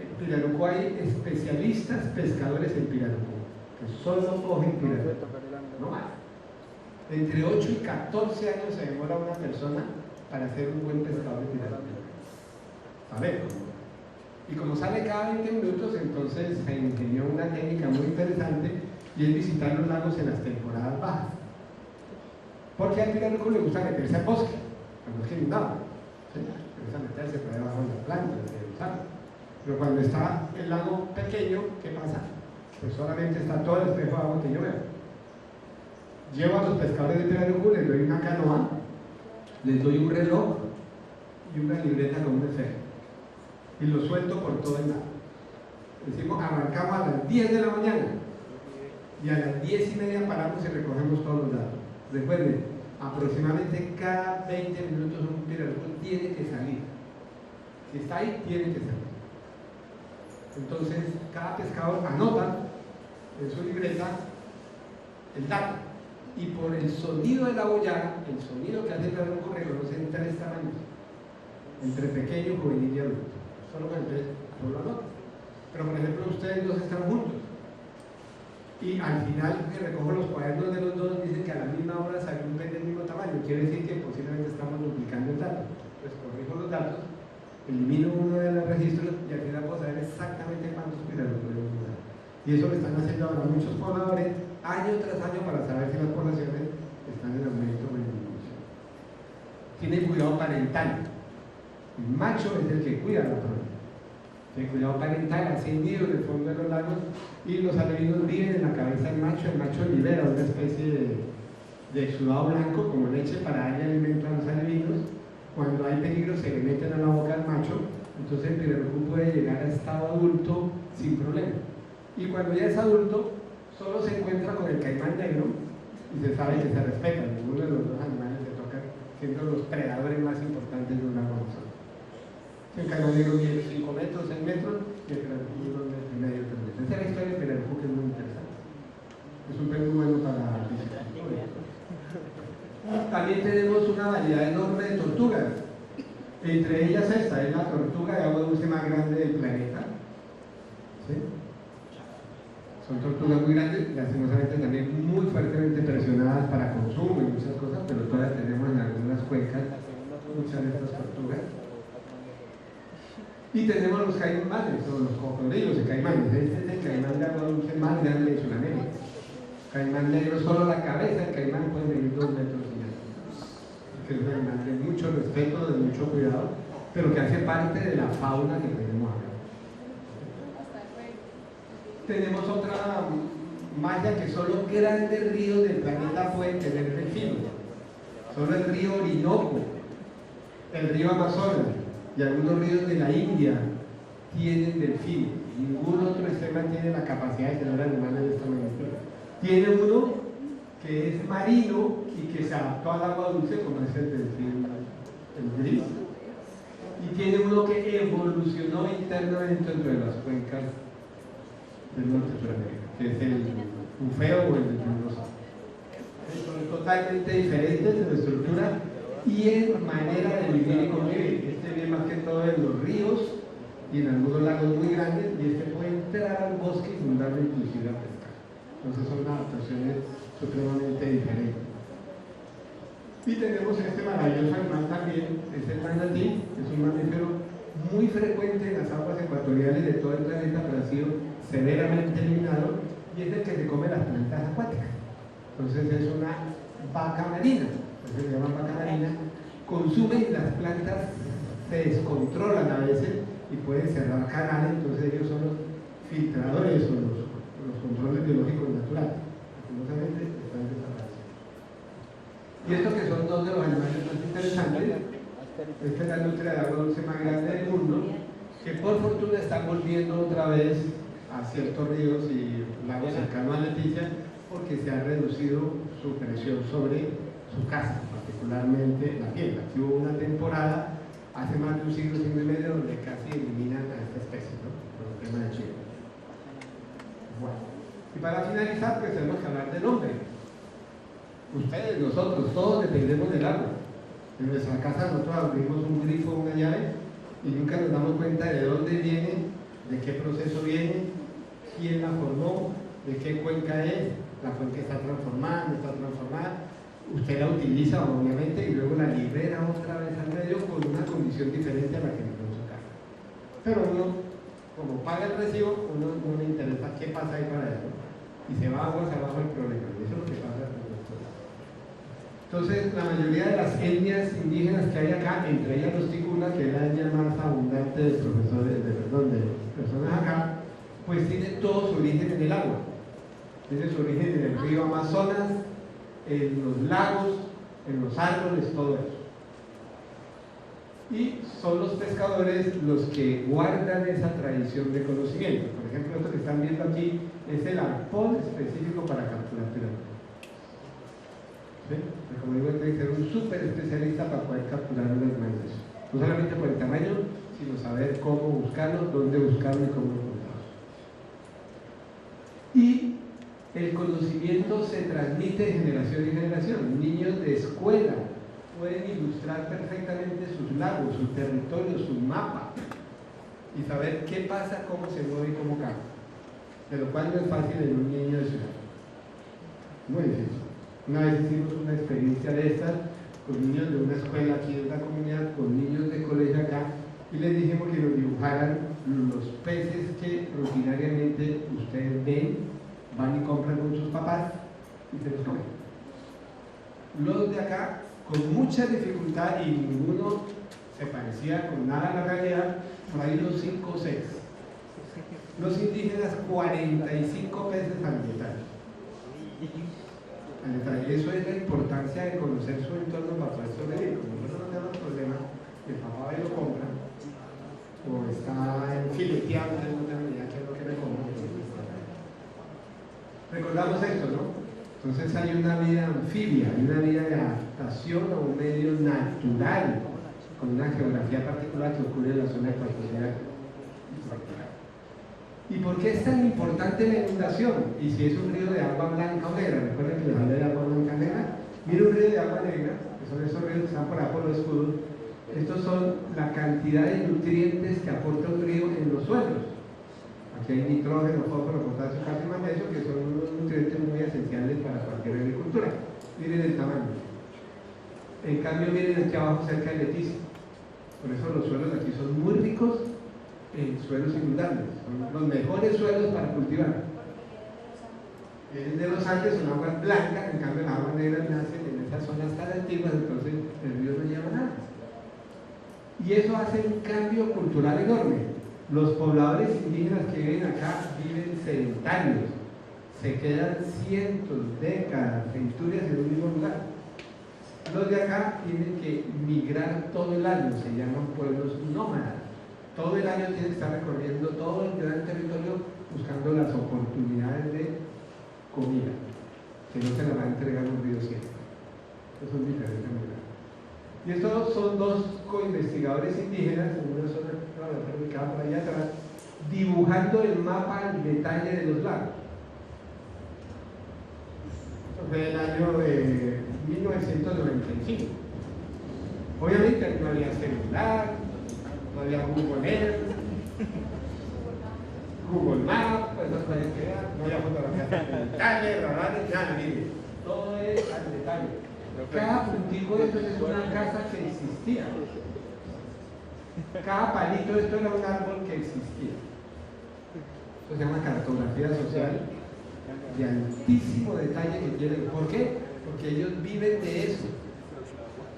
En pirarucú hay especialistas pescadores en pirarucú, que solo cogen pirarucú, no más. Entre 8 y 14 años se demora una persona para ser un buen pescador de pirarucú. A ver, y como sale cada 20 minutos, entonces se ingenió una técnica muy interesante, y es visitar los lagos en las temporadas bajas. Porque al pirarucú le gusta meterse al bosque, al bosque inundado, ¿sí? Le gusta meterse por debajo de las plantas, de los árboles. Pero cuando está el lago pequeño, ¿qué pasa? Pues solamente está todo el espejo de agua que yo veo. Llevo a los pescadores de pirarucú, les doy una canoa, les doy un reloj y una libreta con un espejo, y los suelto por todo el lago. Decimos, arrancamos a las 10 de la mañana y a las 10:30 paramos y recogemos todos los datos. Recuerden, aproximadamente cada 20 minutos un pirarucú tiene que salir. Si está ahí, tiene que salir. Entonces, cada pescador anota en su libreta el dato, y por el sonido de la boyara, el sonido que hace el pirarucú, reconocen 3 tamaños, entre pequeño, juvenil y adulto. Solo con el pez, solo anota. Pero por ejemplo, ustedes 2 están juntos. y al final que recojo los cuadernos de los dos, dicen que a la misma hora salió un pez del mismo tamaño, quiere decir que posiblemente estamos duplicando el dato. Pues corrijo los datos, elimino uno de los registros y al final puedo saber exactamente cuántos cuidados podemos usar. Y eso lo están haciendo ahora muchos pobladores año tras año para saber si las poblaciones están en aumento o en disminución. Tienen cuidado parental. El macho es el que cuida la prole. El cuidado parental hace nido en el fondo de los lagos y los alevinos viven en la cabeza del macho. El macho libera una especie de exudado blanco como leche para darle alimento a los alevinos. Cuando hay peligro se le meten a la boca al macho, entonces el pirarucú puede llegar a estado adulto sin problema. Y cuando ya es adulto, solo se encuentra con el caimán negro y se sabe que se respeta. Ninguno de los dos animales se toca, siendo los predadores más importantes de una raza. El caimán negro mide 5 metros, 6 metros y el pirarucú 1,5 metros, 3 metros. Esa es la historia del pirarucú, que es muy interesante. Es un pez muy bueno para piscicultura. También tenemos una variedad enorme de tortugas. Entre ellas esta es la tortuga de agua dulce más grande del planeta. ¿Sí? Son tortugas muy grandes, lastimosamente también muy fuertemente presionadas para consumo y muchas cosas, pero todavía tenemos en algunas cuencas muchas de estas tortugas. Y tenemos los caimanes, o los cocodrilos de caimanes. Este es el caimán de agua dulce más grande de Sudamérica. Caimán negro, solo la cabeza del caimán puede medir 2 metros y medio. Que es un animal de mucho respeto, de mucho cuidado, pero que hace parte de la fauna que tenemos acá. Tenemos otra malla que solo grandes ríos del planeta pueden tener delfines. Solo el río Orinoco, el río Amazonas y algunos ríos de la India tienen delfines. Ningún otro sistema tiene la capacidad de tener animales de esta magnitud. Tiene uno que es marino y que se adaptó al agua dulce, como es el delfín, el gris. Y tiene uno que evolucionó internamente entre las cuencas del norte de Sudamérica, que es el bufeo o el delfín rosado. Son totalmente diferentes en estructura y en manera de vivir y convivir. Este vive más que todo en los ríos y en algunos lagos muy grandes, y este puede entrar al bosque y fundarlo inclusive a pescar. Entonces son adaptaciones supremamente diferentes. Y tenemos este maravilloso animal también, es el manatí, es un mamífero muy frecuente en las aguas ecuatoriales de todo el planeta, pero ha sido severamente eliminado, y es el que se come las plantas acuáticas. Entonces es una vaca marina, se llama vaca marina, consumen las plantas, se descontrolan a veces y pueden cerrar canales, entonces ellos son los filtradores o los controles biológicos naturales. Lastimosamente están desapareciendo. Y estos que son dos de los animales más interesantes, esta es la nutria de agua dulce más grande del mundo, que por fortuna están volviendo otra vez a ciertos ríos y lagos cercanos a Leticia, porque se ha reducido su presión sobre su casa, particularmente la piel. Aquí hubo una temporada hace más de un siglo y medio donde casi eliminan a esta especie, ¿no? Por el tema de Chile. Bueno, y para finalizar, pues tenemos que hablar del hombre. Ustedes, nosotros, todos dependemos del agua. En nuestra casa nosotros abrimos un grifo, una llave, y nunca nos damos cuenta de dónde viene, de qué proceso viene, quién la formó, de qué cuenca es. La fuente está transformada, no está transformada, usted la utiliza obviamente y luego la libera otra vez al medio con una condición diferente a la que nos su casa. Pero uno, como paga el recibo, uno no le interesa qué pasa ahí para allá, ¿no? Y se va aguas abajo el problema, y eso es lo que pasa con nosotros. Entonces, la mayoría de las etnias indígenas que hay acá, entre ellas los ticuna, que es la etnia más abundante de profesores, de personas acá, pues tiene todo su origen en el agua. Tiene su origen en el río Amazonas, en los lagos, en los árboles, todo eso. Y son los pescadores los que guardan esa tradición de conocimiento. Por ejemplo, esto que están viendo aquí es el arpón específico para capturar pirarucú. ¿Sí? Como digo, tiene que ser un súper especialista para poder capturar un animal de eso. No solamente por el tamaño, sino saber cómo buscarlo, dónde buscarlo y cómo encontrarlo. Y el conocimiento se transmite de generación en generación. Niños de escuela pueden ilustrar perfectamente sus lagos, sus territorios, sus mapas y saber qué pasa, cómo se mueve y cómo cambia. de lo cual no es fácil en un niño de ciudad. Muy difícil. Una vez hicimos una experiencia de estas con niños de una escuela aquí en la comunidad, con niños de colegio acá, y les dijimos que nos dibujaran los peces que rutinariamente ustedes ven, van y compran con sus papás y se los comen. Los de acá, con mucha dificultad, y ninguno se parecía con nada a la realidad, por ahí los 5 o 6. Los indígenas, 45 peces al detalle. Eso es la importancia de conocer su entorno para poder sobrevivir. Como nosotros no tenemos problema, el papá va y lo compra, o está fileteado, no tengo ni idea qué es lo que me como. Recordamos esto, ¿no? Entonces hay una vida anfibia, hay una vida de adaptación a un medio natural, con una geografía particular que ocurre en la zona ecuatorial. ¿Y por qué es tan importante la inundación? Y si es un río de agua blanca o negra, recuerden que les hablé de agua blanca o negra. Mira un río de agua negra, que son esos ríos que están por ahí por los escudos. Estos son la cantidad de nutrientes que aporta un río en los suelos. Aquí hay nitrógeno, fósforo, potasio, calcio y magnesio, que son unos nutrientes muy esenciales para cualquier agricultura. Miren el tamaño. En cambio, miren aquí abajo cerca de Leticia. Por eso los suelos de aquí son muy ricos en suelos inundables. Son los mejores suelos para cultivar. Vienen de los Andes, son aguas blancas, en cambio las aguas negras nacen en esas zonas tan antiguas, entonces el río no lleva nada. Y eso hace un cambio cultural enorme. Los pobladores indígenas que viven acá viven sedentarios, se quedan cientos, décadas, centurias en un mismo lugar. Los de acá tienen que migrar todo el año, se llaman pueblos nómadas. Todo el año tienen que estar recorriendo todo el gran territorio buscando las oportunidades de comida, que no se la va a entregar un río siempre. Eso es diferente muy grande. Y estos son dos co-investigadores indígenas en una zona ubicada por allá atrás, dibujando el mapa al detalle de los lagos. Esto fue el año de 1995. Obviamente no había celular, no había Google Earth, Google Maps, pues no había fotografías satelitales, radares, nada, mire, todo es al detalle. Cada puntico de esto es una casa que existía. Cada palito de esto era un árbol que existía. Eso se llama cartografía social de altísimo detalle que tienen. ¿Por qué? Porque ellos viven de eso.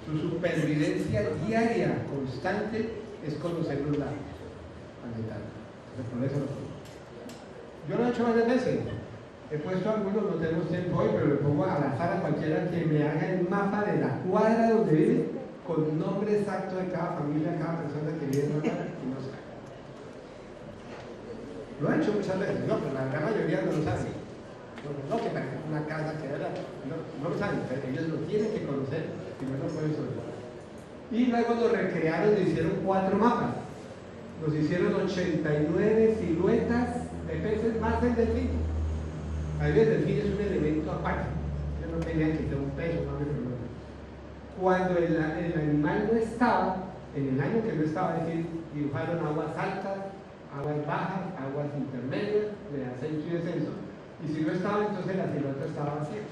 Su supervivencia diaria, constante, es conocer los lagos al detalle. Por eso yo lo he hecho varias veces. He puesto algunos, no tenemos tiempo hoy, pero le pongo al azar a cualquiera que me haga el mapa de la cuadra donde vive, con nombre exacto de cada familia, cada persona que vive en la cuadra, y no sabe. Lo he hecho muchas veces, no, pero la gran mayoría no lo saben. No que parece una casa que era, no lo saben, pero ellos lo tienen que conocer, si no, no pueden sobrevivir. Y luego lo recrearon y hicieron 4 mapas. Nos hicieron 89 siluetas de peces más del delfín. A veces el delfín es un elemento aparte. Yo no quería que sea un pez o no. Cuando el animal no estaba, en el año que no estaba, es decir, dibujaron aguas altas, aguas bajas, aguas intermedias, de ascenso y descenso. Y si no estaba, entonces la silueta estaba vacía.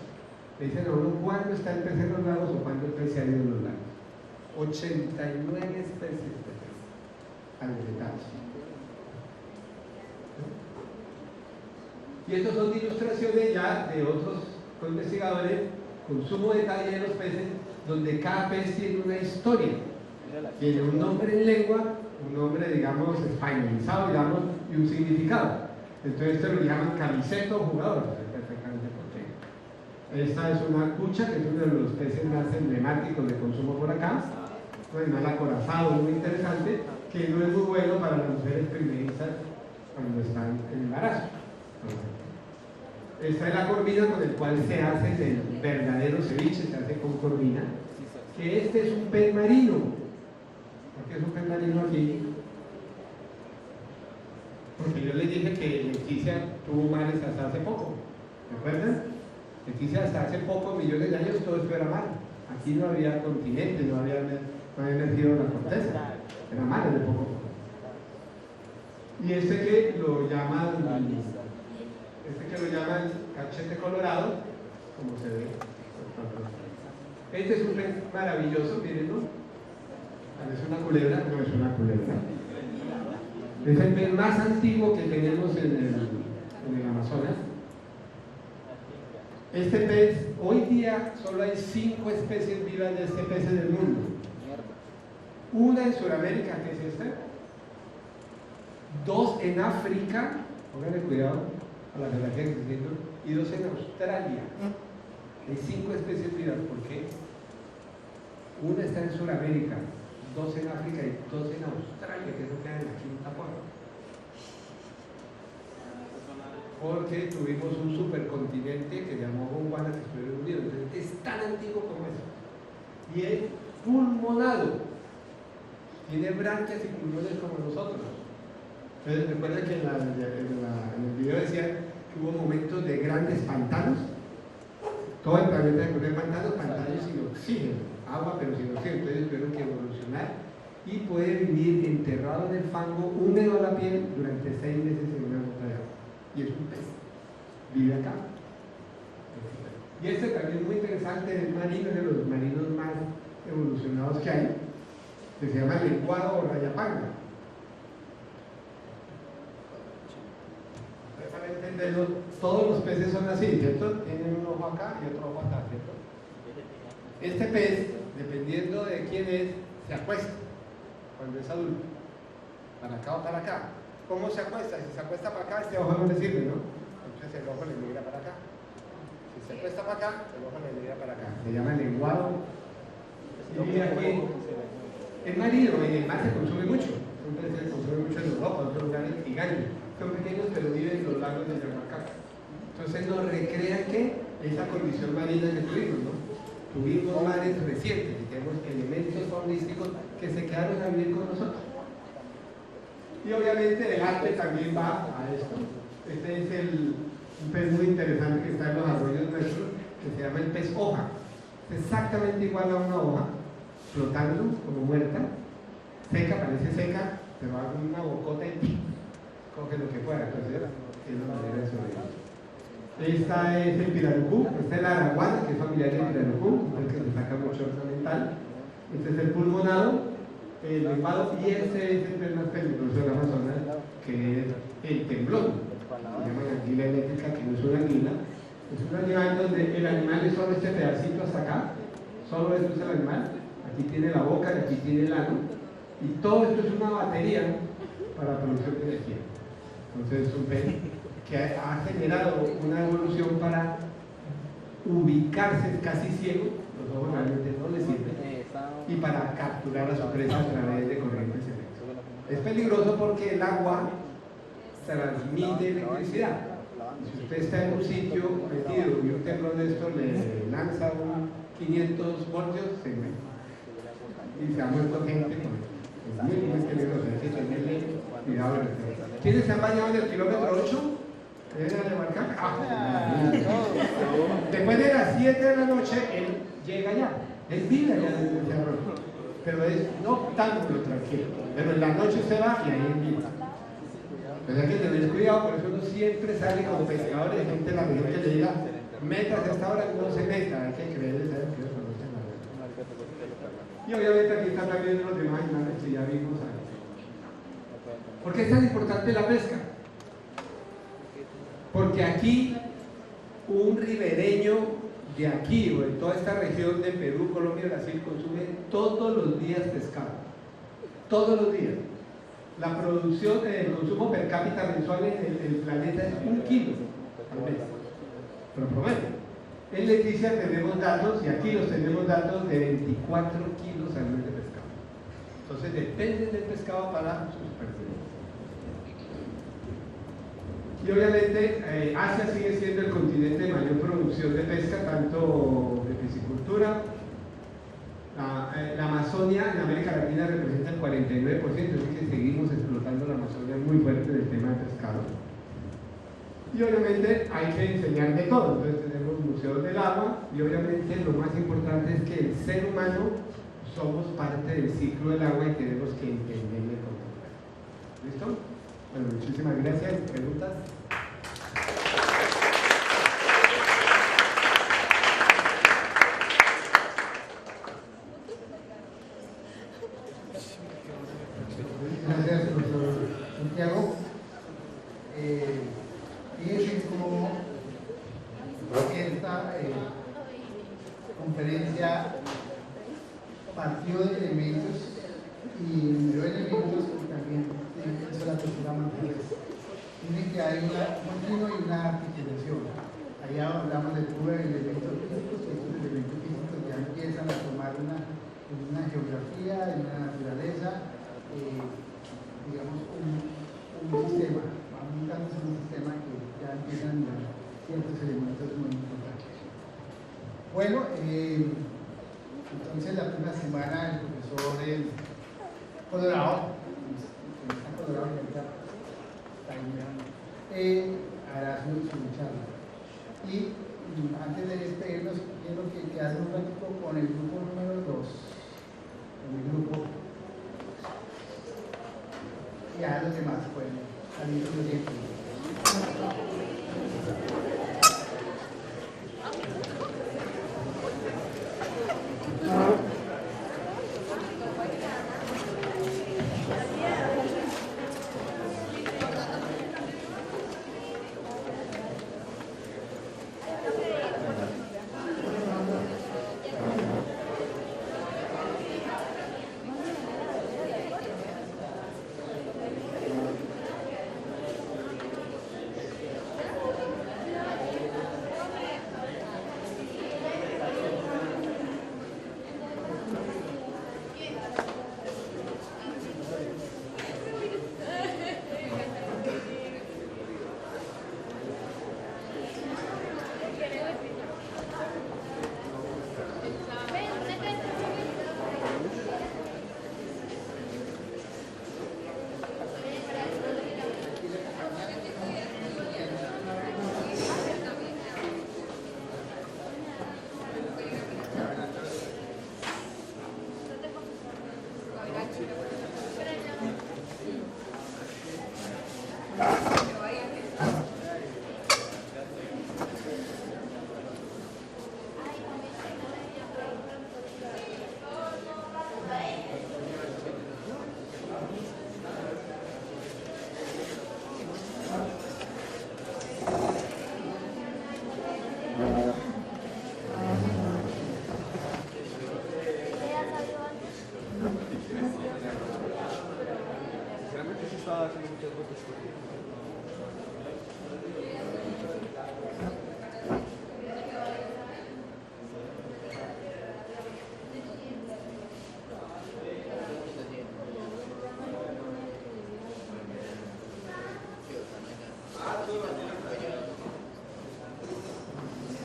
Le dicen a uno cuándo está el pez en los lagos o cuándo el pez se ha ido en los lagos. 89 especies de pez al detalle. Y estas son ilustraciones ya de otros investigadores con sumo detalle de los peces, donde cada pez tiene una historia, tiene un nombre en lengua, un nombre, digamos, españolizado, digamos, y un significado. Entonces esto lo llaman camiseta o jugador, perfectamente porteño. Esta es una cucha, que es uno de los peces más emblemáticos de consumo por acá, un animal acorazado, muy interesante, que no es muy bueno para las mujeres primerizas cuando están en embarazo. Esta es la corvina con el cual se hace el verdadero ceviche, se hace con corvina, que este es un pez marino. ¿Por qué es un pez marino aquí? Porque yo les dije que Leticia tuvo mares hasta hace poco, ¿recuerdan? Leticia hasta hace pocos millones de años todo esto era mar. Aquí no había continente, no había emergido la corteza, era mar de poco a poco. Y este que lo llaman Este que lo llaman cachete colorado, como se ve. Este es un pez maravilloso, mírenlo. Parece una culebra, no es una culebra. Es el pez más antiguo que tenemos en el Amazonas. Este pez, hoy día solo hay 5 especies vivas de este pez en el mundo. Una en Sudamérica, que es esta. 2 en África, pónganle cuidado a la geografía que estoy diciendo, y 2 en Australia. Hay 5 especies vivas. ¿Por qué? Una está en Sudamérica, 2 en África y 2 en Australia, que eso queda en la quinta parte. Porque tuvimos un supercontinente que se llamó Gondwana, que estuvieron unidos. Entonces, es tan antiguo como eso. Y es pulmonado. Tiene branquias y pulmones como nosotros. Entonces, recuerden que en el video decía que hubo momentos de grandes pantanos. Todo el planeta se convierte en pantanos sin oxígeno, agua pero sin oxígeno. Entonces tuvieron que evolucionar y puede vivir enterrado en el fango, húmedo a la piel, durante 6 meses en una gota de agua. Y es un pez, vive acá. Y este también es muy interesante, es marino, es de los marinos más evolucionados que hay, que se llama lenguado o rayapanga. Para entenderlo, todos los peces son así, ¿cierto? Tienen un ojo acá y otro ojo acá, ¿cierto? Este pez, dependiendo de quién es, se acuesta cuando es adulto, para acá o para acá. ¿Cómo se acuesta? Si se acuesta para acá, este ojo no le sirve, ¿no? Entonces el ojo le migra para acá. Si se acuesta para acá, el ojo le migra para acá. Se llama lenguado. Y aquí, el marino en el mar se consume mucho. Siempre se consume mucho en Europa, en otros lugares gigantes. Son pequeños, pero viven en los lagos de Yaguacaca. Entonces nos recrea que esa condición marina que tuvimos, ¿no? Tuvimos mares recientes y tenemos elementos faunísticos que se quedaron a vivir con nosotros. Y obviamente el arte también va a esto. Este es un pez muy interesante que está en los arroyos nuestros, que se llama el pez hoja. Es exactamente igual a una hoja, flotando como muerta, seca, parece seca, pero hace una bocota y coge lo que pueda. Entonces es una manera de sobrevivir. Esta es el pirarucú, esta es la araguana, que es familiar del pirarucú, el que se saca mucho ornamental. Este es el pulmonado, el lenguado, y este es el pez más peligroso de la Amazonas, que es el temblón. Se llama anguila eléctrica, que no es una anguila. Es un animal donde el animal es solo este pedacito hasta acá, solo esto es el animal. Aquí tiene la boca y aquí tiene el ano. Y todo esto es una batería para la producción de energía. Entonces es un pez que ha generado una evolución para ubicarse casi ciego, los ojos realmente no le sirven, y para capturar a su presa a través de corrientes eléctricas. Es peligroso porque el agua transmite electricidad. Si usted está en un sitio metido y un temblor de esto le lanza un 500 voltios, se muere. Y se ha muerto gente con esto. Es muy peligroso, hay que tenerle cuidado. ¿Quiénes se han bañado en el kilómetro 8? Después de las 7 de la noche, él llega allá. Él vive allá desde ese arroyo. Pero es no tanto tranquilo. Pero en la noche se va y ahí él vive. Entonces hay que tener cuidado, por eso uno siempre sale como pescador de gente, la región que le diga, metas a esta hora, no se meta, hay que creerle, ¿sabes? Que eso no se meta. Y obviamente aquí están también los demás animales que ya vimos ahí. ¿Por qué es tan importante la pesca? Porque aquí un ribereño de aquí o de toda esta región de Perú, Colombia y Brasil consume todos los días pescado. Todos los días. La producción, el consumo per cápita mensual en el planeta es 1 kilo al mes. Pero promedio. En Leticia tenemos datos, y aquí los tenemos datos, de 24 kilos al mes de pescado. Entonces dependen del pescado para sus supervivencia. Y obviamente Asia sigue siendo el continente de mayor producción de pesca, tanto de piscicultura. La Amazonia en América Latina representa el 49%, así que seguimos explotando la Amazonia muy fuerte del tema de pescado. Y obviamente hay que enseñar de todo, entonces tenemos museos del agua, y obviamente lo más importante es que el ser humano somos parte del ciclo del agua y tenemos que entenderlo y controlarlo. ¿Listo? Bueno, muchísimas gracias. ¿Preguntas? elementos y número de elementos y también eso la postura Manjarres. Tiene que hay un continuo y una articulación. Allá hablamos de puro elementos físicos, y estos elementos físicos ya empiezan a tomar una geografía, una naturaleza, digamos un sistema, van montándose un sistema que ya empiezan a dar ciertos elementos muy importantes. Bueno, entonces la próxima semana el profesor Colorado, hará su charla. Y antes de despedirnos, quiero que quedara un ratito con el grupo número 2, con el grupo, y a los demás pueden salir los tiempos.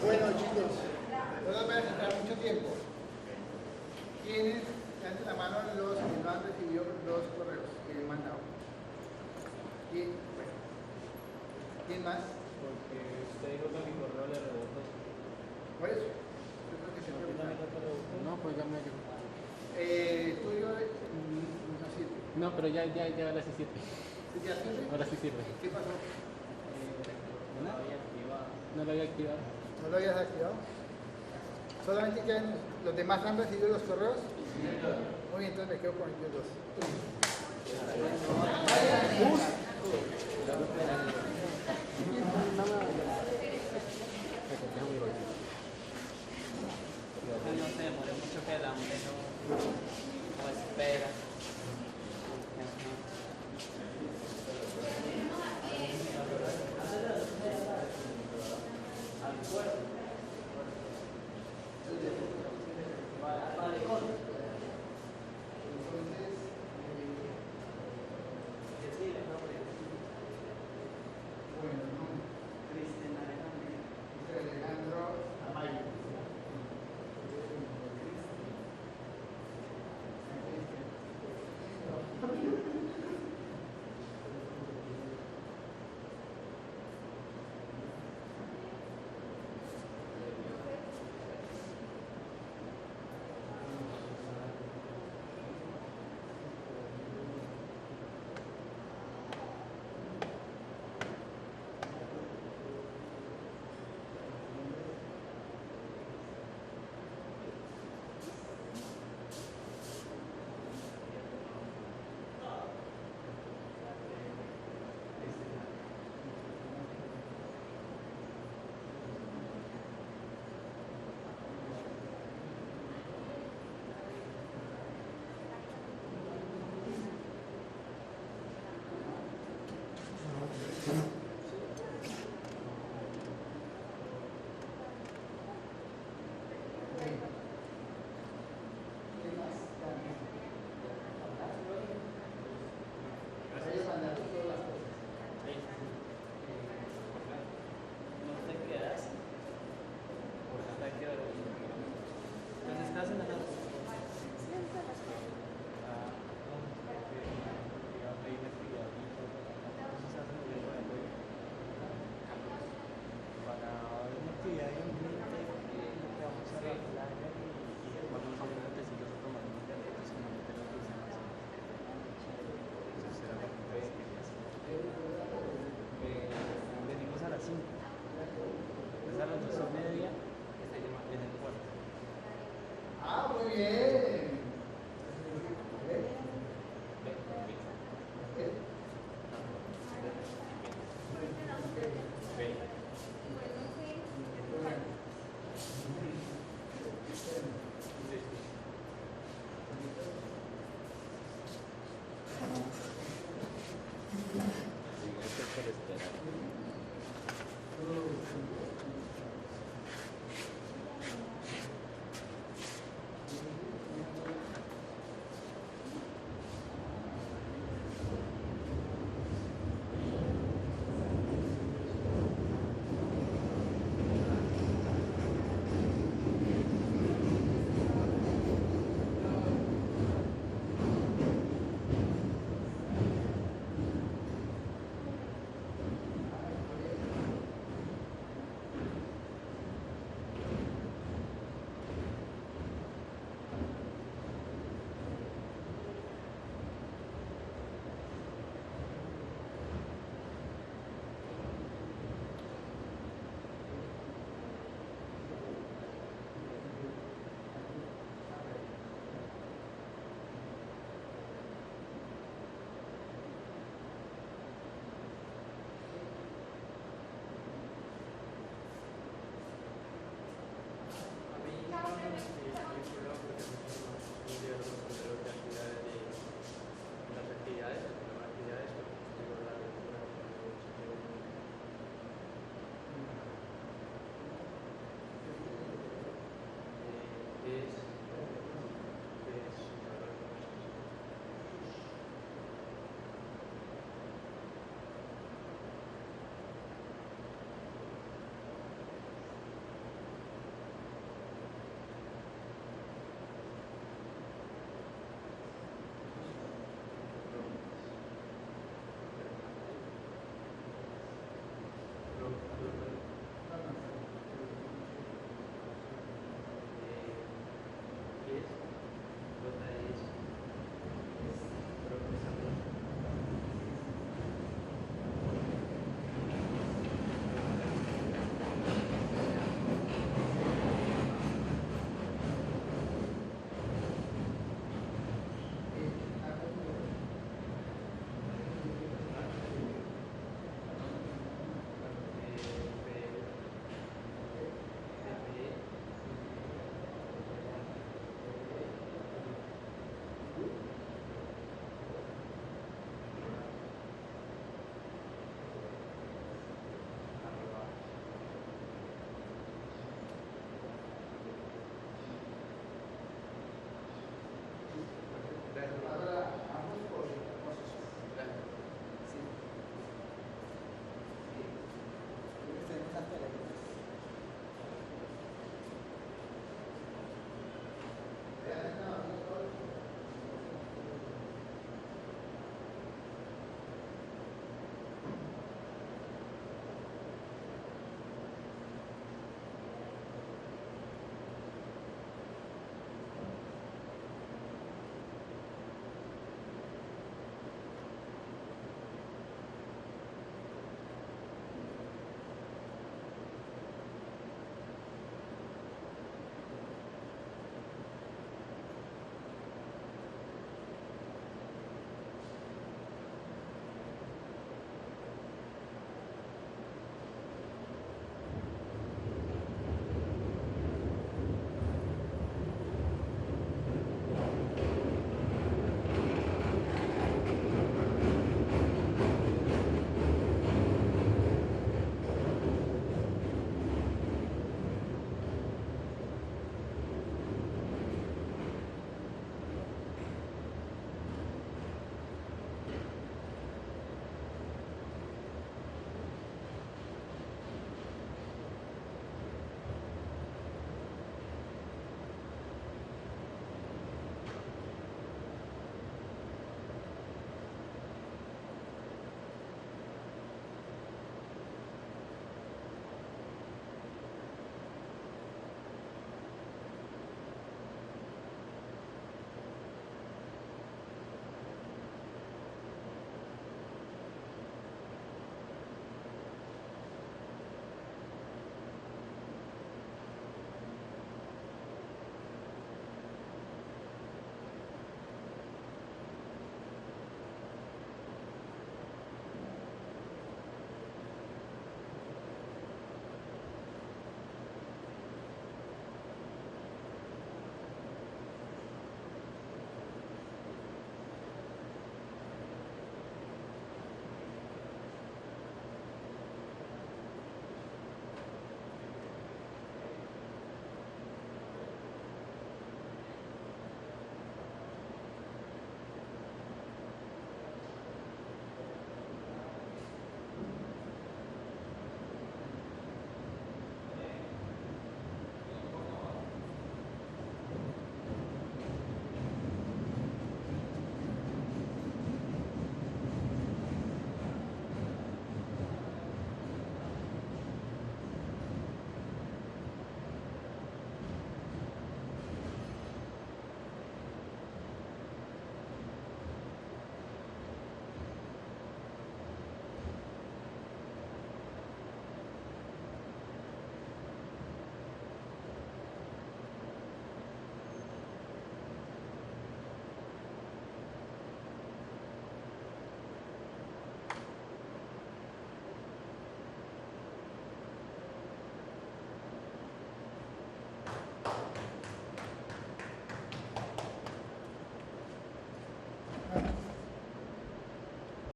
Bueno, chicos, no nos van a quitar mucho tiempo. ¿Quiénes levanten la mano los que no han recibido los correos que he mandado? ¿Quién? Bueno. ¿Quién más? Porque usted dijo que mi correo le rebotó. Por eso. Yo creo que siempre No, pues ya me llegó. Tuyo no sirve. No, pero ya ahora sí sirve. ¿Ya sirve? Ahora sí sirve. ¿Qué pasó? No lo había activado. No lo había activado. ¿No lo habías activado? ¿Solamente que los demás han recibido los correos? Muy bien, entonces me quedo con ellos dos.